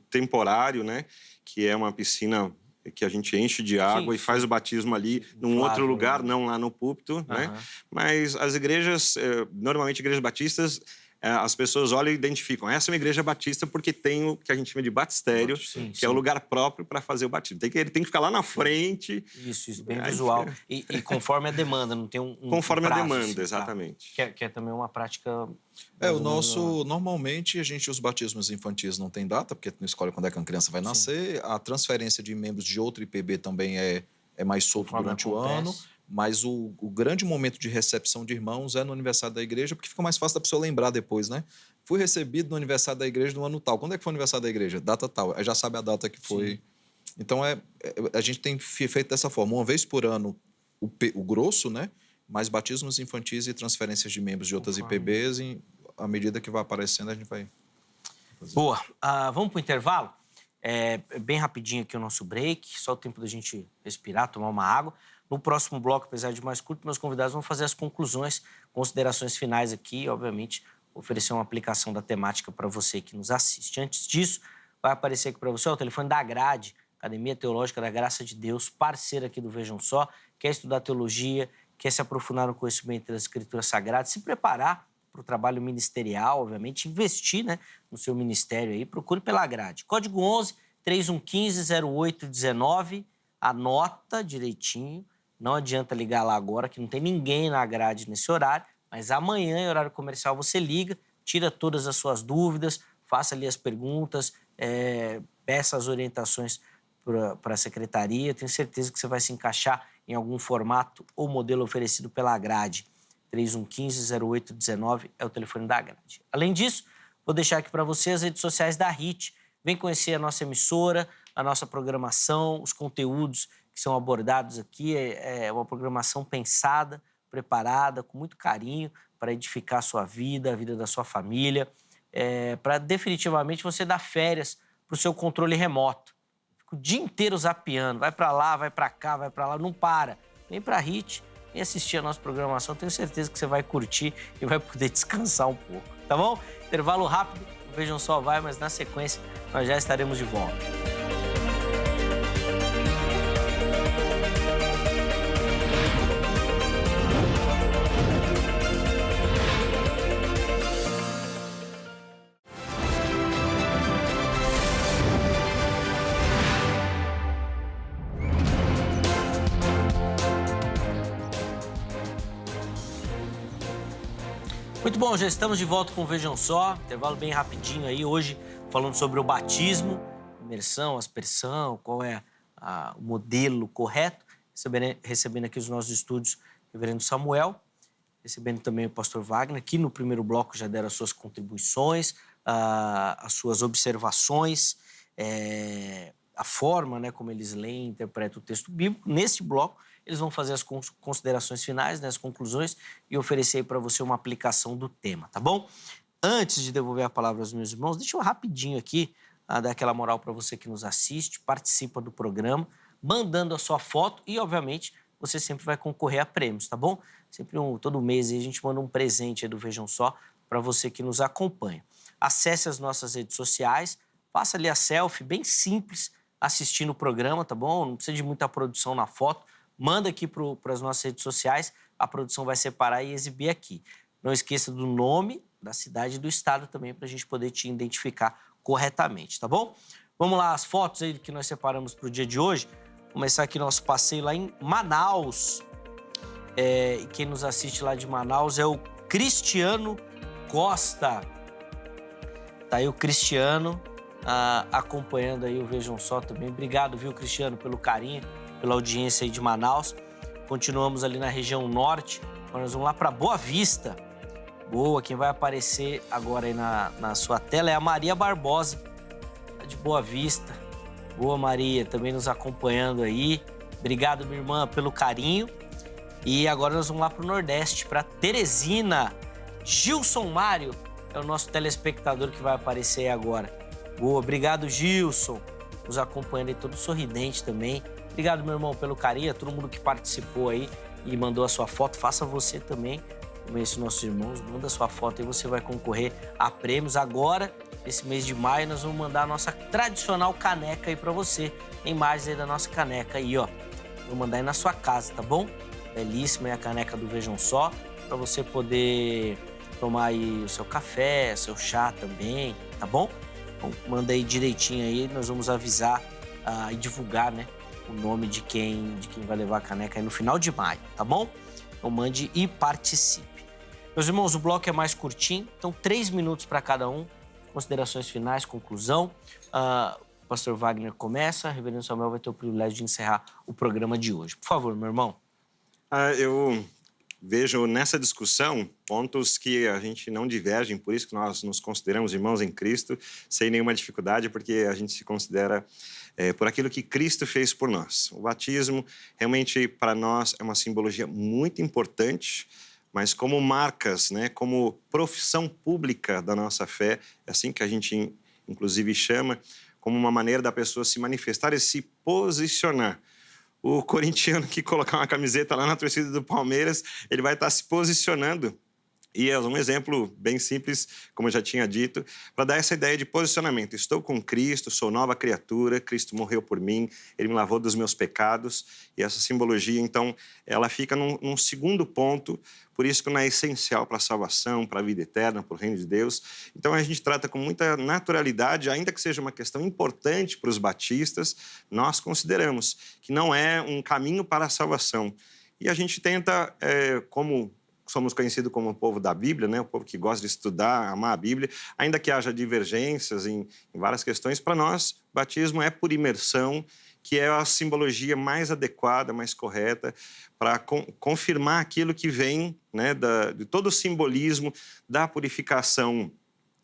temporário, né? Que é uma piscina que a gente enche de água e faz o batismo ali num outro lugar, não lá no púlpito, né? Mas as igrejas, normalmente igrejas batistas, as pessoas olham e identificam. Essa é uma igreja batista porque tem o que a gente chama de batistério, que é o lugar próprio para fazer o batismo. Ele tem que ficar lá na frente. Isso, bem visual. E conforme a demanda, não tem conforme prazo, a demanda, assim, exatamente. Que é também uma prática... Normalmente, os batismos infantis não tem data, porque tu não escolhe quando é que a criança vai nascer. A transferência de membros de outro IPB também é mais solto durante o ano. Mas o grande momento de recepção de irmãos é no aniversário da igreja, porque fica mais fácil da pessoa lembrar depois, né? Fui recebido no aniversário da igreja no ano tal. Quando é que foi o aniversário da igreja? Data tal. Aí já sabe a data que foi. Sim. Então, a gente tem feito dessa forma. Uma vez por ano, o grosso, né? Mais batismos infantis e transferências de membros de outras IPBs. E à medida que vai aparecendo, a gente vai fazer. Boa. Vamos para o intervalo? Bem rapidinho aqui o nosso break. Só o tempo da gente respirar, tomar uma água. No próximo bloco, apesar de mais curto, meus convidados vão fazer as conclusões, considerações finais aqui e, obviamente, oferecer uma aplicação da temática para você que nos assiste. Antes disso, vai aparecer aqui para você o telefone da Grade, Academia Teológica da Graça de Deus, parceira aqui do Vejam Só, quer estudar teologia, quer se aprofundar no conhecimento das Escrituras Sagradas, se preparar para o trabalho ministerial, obviamente, investir, né, no seu ministério aí, procure pela Grade. Código 11 3115 0819, anota direitinho. Não adianta ligar lá agora, que não tem ninguém na grade nesse horário, mas amanhã, em horário comercial, você liga, tira todas as suas dúvidas, faça ali as perguntas, peça as orientações para a secretaria. Tenho certeza que você vai se encaixar em algum formato ou modelo oferecido pela grade. 3115-0819 é o telefone da grade. Além disso, vou deixar aqui para você as redes sociais da HIT. Vem conhecer a nossa emissora, a nossa programação, os conteúdos que são abordados aqui. É uma programação pensada, preparada, com muito carinho para edificar a sua vida, a vida da sua família, para definitivamente você dar férias para o seu controle remoto. Fica o dia inteiro zapeando, vai para lá, vai para cá, vai para lá, não para. Vem para a HIT, vem assistir a nossa programação, tenho certeza que você vai curtir e vai poder descansar um pouco, tá bom? Intervalo rápido, Vejam Só vai, mas na sequência nós já estaremos de volta. Muito bom, já estamos de volta com o Vejam Só, intervalo bem rapidinho aí, hoje falando sobre o batismo, imersão, aspersão, qual é o modelo correto, recebendo aqui os nossos estúdios o reverendo Samuel, recebendo também o pastor Wagner, que no primeiro bloco já deram as suas contribuições, as suas observações, a forma, né, como eles leem e interpretam o texto bíblico. Neste bloco, eles vão fazer as considerações finais, né, as conclusões, e oferecer para você uma aplicação do tema, tá bom? Antes de devolver a palavra aos meus irmãos, deixa eu rapidinho aqui dar aquela moral para você que nos assiste, participa do programa, mandando a sua foto e, obviamente, você sempre vai concorrer a prêmios, tá bom? Sempre todo mês a gente manda um presente aí do Vejam Só para você que nos acompanha. Acesse as nossas redes sociais, faça ali a selfie, bem simples, assistindo o programa, tá bom? Não precisa de muita produção na foto. Manda aqui para as nossas redes sociais, a produção vai separar e exibir aqui. Não esqueça do nome, da cidade e do estado também, para a gente poder te identificar corretamente, tá bom? Vamos lá, as fotos aí que nós separamos para o dia de hoje. Vou começar aqui nosso passeio lá em Manaus. E quem nos assiste lá de Manaus é o Cristiano Costa. Tá aí o Cristiano, acompanhando aí o Vejam Só também. Obrigado, viu, Cristiano, pelo carinho, pela audiência aí de Manaus. Continuamos ali na região norte, agora nós vamos lá para Boa Vista. Boa, quem vai aparecer agora aí na sua tela é a Maria Barbosa, de Boa Vista. Boa, Maria, também nos acompanhando aí. Obrigado, minha irmã, pelo carinho. E agora nós vamos lá para o Nordeste, para Teresina. Gilson Mário é o nosso telespectador que vai aparecer aí agora. Boa, obrigado, Gilson, nos acompanhando aí, todo sorridente também. Obrigado, meu irmão, pelo carinho, a todo mundo que participou aí e mandou a sua foto. Faça você também, como esses nossos irmãos, manda sua foto e você vai concorrer a prêmios. Agora, esse mês de maio, nós vamos mandar a nossa tradicional caneca aí para você. Tem imagens aí da nossa caneca aí, ó. Vou mandar aí na sua casa, tá bom? Belíssima é a caneca do Vejam Só, para você poder tomar aí o seu café, seu chá também, tá bom? Então, manda aí direitinho aí, nós vamos avisar e divulgar, né, o nome de quem vai levar a caneca aí no final de maio, tá bom? Então mande e participe. Meus irmãos, o bloco é mais curtinho, então 3 minutos para cada um. Considerações finais, conclusão. O pastor Wagner começa, o reverendo Samuel vai ter o privilégio de encerrar o programa de hoje. Por favor, meu irmão. Eu vejo nessa discussão pontos que a gente não divergem, por isso que nós nos consideramos irmãos em Cristo, sem nenhuma dificuldade, porque a gente se considera por aquilo que Cristo fez por nós. O batismo, realmente, para nós, é uma simbologia muito importante, mas como marcas, né, como profissão pública da nossa fé, é assim que a gente, inclusive, chama, como uma maneira da pessoa se manifestar e se posicionar. O corintiano que colocar uma camiseta lá na torcida do Palmeiras, ele vai estar se posicionando. E é um exemplo bem simples, como eu já tinha dito, para dar essa ideia de posicionamento. Estou com Cristo, sou nova criatura, Cristo morreu por mim, Ele me lavou dos meus pecados. E essa simbologia, então, ela fica num segundo ponto, por isso que não é essencial para a salvação, para a vida eterna, para o reino de Deus. Então, a gente trata com muita naturalidade, ainda que seja uma questão importante para os batistas, nós consideramos que não é um caminho para a salvação. E a gente tenta, como somos conhecidos como o povo da Bíblia, né? O povo que gosta de estudar, amar a Bíblia, ainda que haja divergências em várias questões, para nós, batismo é por imersão, que é a simbologia mais adequada, mais correta, para confirmar aquilo que vem, né, de todo o simbolismo da purificação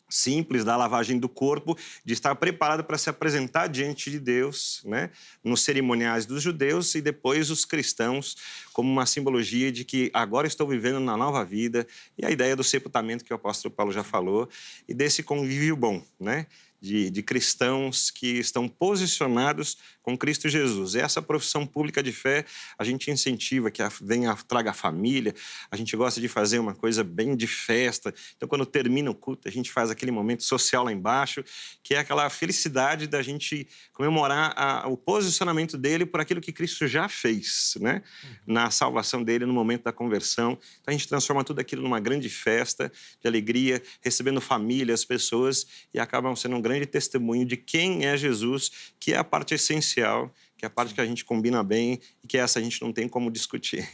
simples, da lavagem do corpo, de estar preparado para se apresentar diante de Deus, né, nos cerimoniais dos judeus e depois os cristãos, como uma simbologia de que agora estou vivendo na nova vida, e a ideia do sepultamento que o apóstolo Paulo já falou, e desse convívio bom, né, de cristãos que estão posicionados com Cristo Jesus. Essa profissão pública de fé, a gente incentiva que traga a família, a gente gosta de fazer uma coisa bem de festa. Então, quando termina o culto, a gente faz aquele momento social lá embaixo, que é aquela felicidade da gente comemorar o posicionamento dele por aquilo que Cristo já fez, né? Na salvação dele, no momento da conversão. Então, a gente transforma tudo aquilo numa grande festa de alegria, recebendo famílias, pessoas, e acabam sendo um grande testemunho de quem é Jesus, que é a parte essencial, que é a parte que a gente combina bem e que essa a gente não tem como discutir.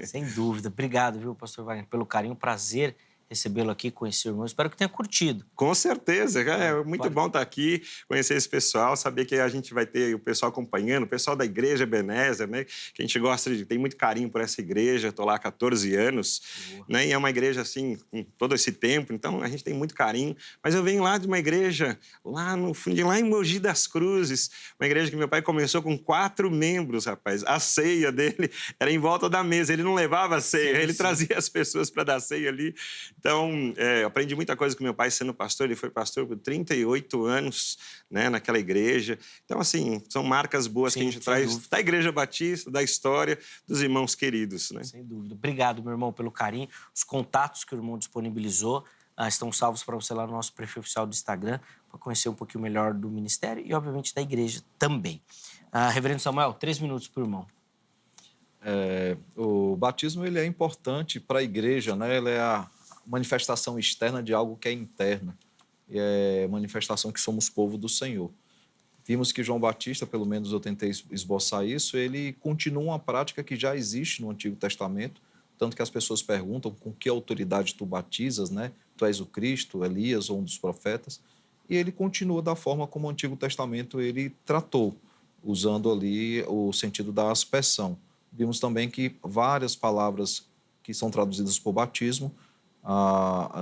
Sem dúvida. Obrigado, viu, pastor Wagner, pelo carinho, prazer recebê-lo aqui, conhecer o irmão. Espero que tenha curtido. Com certeza, é muito bom estar aqui, conhecer esse pessoal, saber que a gente vai ter o pessoal acompanhando, o pessoal da Igreja Ebenezer, né? Que a gente tem muito carinho por essa igreja, estou lá há 14 anos, né? E é uma igreja assim, com todo esse tempo, então a gente tem muito carinho. Mas eu venho lá de uma igreja, lá no fundo, lá em Mogi das Cruzes, uma igreja que meu pai começou com 4 membros, rapaz. A ceia dele era em volta da mesa, ele não levava a ceia, ele trazia as pessoas para dar ceia ali. Então, aprendi muita coisa com meu pai sendo pastor. Ele foi pastor por 38 anos, né, naquela igreja. Então, assim, são marcas boas que a gente traz da Igreja Batista, da história, dos irmãos queridos, né? Sem dúvida. Obrigado, meu irmão, pelo carinho. Os contatos que o irmão disponibilizou estão salvos para você lá no nosso perfil oficial do Instagram, para conhecer um pouquinho melhor do ministério e, obviamente, da igreja também. Reverendo Samuel, 3 minutos para o irmão. O batismo ele é importante para a igreja, né? Ele é a manifestação externa de algo que é interno. E é manifestação que somos povo do Senhor. Vimos que João Batista, pelo menos eu tentei esboçar isso, ele continua uma prática que já existe no Antigo Testamento, tanto que as pessoas perguntam com que autoridade tu batizas, né? Tu és o Cristo, Elias ou um dos profetas. e ele continua da forma como o Antigo Testamento ele tratou, usando ali o sentido da aspersão. Vimos também que várias palavras que são traduzidas por batismo,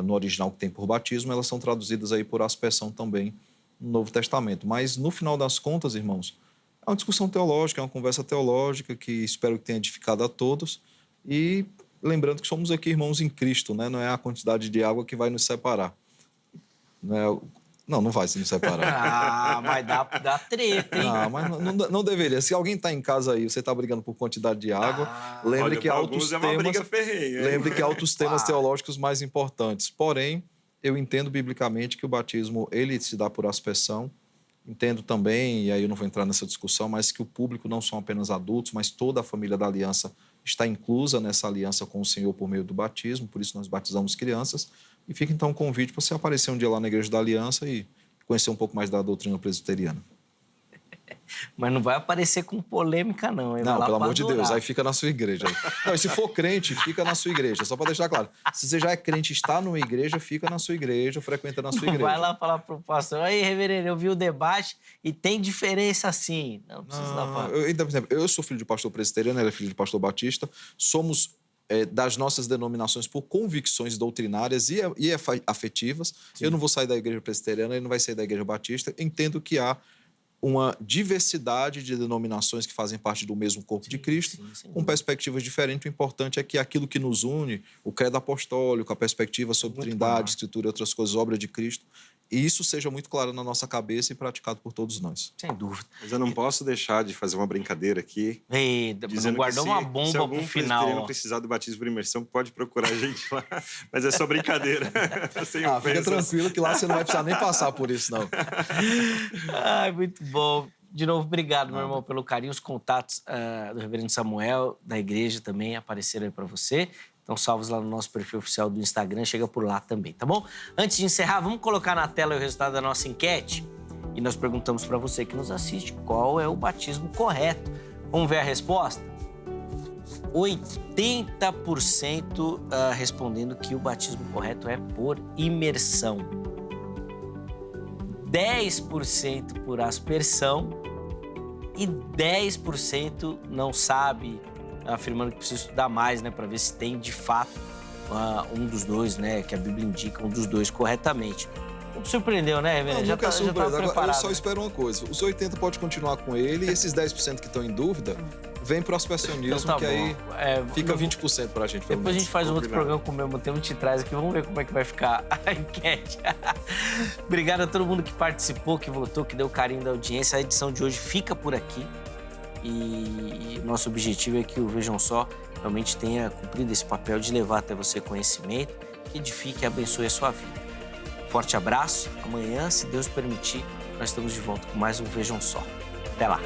no original que tem por batismo, elas são traduzidas aí por aspersão também no Novo Testamento. Mas, no final das contas, irmãos, é uma discussão teológica, é uma conversa teológica que espero que tenha edificado a todos. E lembrando que somos aqui irmãos em Cristo, né? Não é a quantidade de água que vai nos separar. Não vai se nos separar. Vai dar treta, hein? Mas não deveria. Se alguém está em casa aí, você está brigando por quantidade de água, lembre que há outros temas. É uma briga ferrenha. Lembre que há outros temas teológicos mais importantes. Porém, eu entendo biblicamente que o batismo ele se dá por aspersão. Entendo também, e aí eu não vou entrar nessa discussão, mas que o público não são apenas adultos, mas toda a família da aliança está inclusa nessa aliança com o Senhor por meio do batismo, por isso nós batizamos crianças. E fica então um convite para você aparecer um dia lá na Igreja da Aliança e conhecer um pouco mais da doutrina presbiteriana. Mas não vai aparecer com polêmica, não. Hein? Não, pelo amor de Deus, aí fica na sua igreja. Não, e se for crente, fica na sua igreja. Só para deixar claro. Se você já é crente e está numa igreja, fica na sua igreja, frequenta na sua igreja. Vai lá falar pro pastor, aí, reverendo, eu vi o debate e tem diferença assim. Não precisa dar pra... Por exemplo, eu sou filho de pastor presbiteriano, ele é filho de pastor batista. Somos das nossas denominações por convicções doutrinárias e afetivas. Sim. Eu não vou sair da igreja presbiteriana, ele não vai sair da igreja batista. Entendo que há uma diversidade de denominações que fazem parte do mesmo corpo de Cristo, com perspectivas diferentes. O importante é que aquilo que nos une, o credo apostólico, a perspectiva sobre Trindade, Escritura e outras coisas, obra de Cristo, e isso seja muito claro na nossa cabeça e praticado por todos nós. Sem dúvida. Mas eu não posso deixar de fazer uma brincadeira aqui. Não guardou uma bomba pro final. Se algum precisar do batismo por imersão, pode procurar a gente lá. Mas é só brincadeira. Fica tranquilo que lá você não vai precisar nem passar por isso, não. Ai, muito bom. De novo, obrigado, meu irmão, pelo carinho. Os contatos do reverendo Samuel, da igreja também apareceram aí para você. Estão salvos lá no nosso perfil oficial do Instagram. Chega por lá também, tá bom? Antes de encerrar, vamos colocar na tela o resultado da nossa enquete. E nós perguntamos para você que nos assiste qual é o batismo correto. Vamos ver a resposta? 80% respondendo que o batismo correto é por imersão. 10% por aspersão e 10% não sabe, afirmando que precisa estudar mais, né, para ver se tem de fato um dos dois, né, que a Bíblia indica, um dos dois corretamente. Não surpreendeu, né, Reverendo? Já tá preparado. Agora, eu só espero uma coisa, os 80 pode continuar com ele e esses 10% que estão em dúvida, vem pro aspersionismo, então, que aí fica 20% pra gente. Depois a gente faz um outro programa com o mesmo tema, te traz aqui, vamos ver como é que vai ficar a enquete. Obrigado a todo mundo que participou, que votou, que deu carinho da audiência. A edição de hoje fica por aqui e nosso objetivo é que o Vejam Só realmente tenha cumprido esse papel de levar até você conhecimento, que edifique e abençoe a sua vida. Forte abraço. Amanhã, se Deus permitir, nós estamos de volta com mais um Vejam Só. Até lá.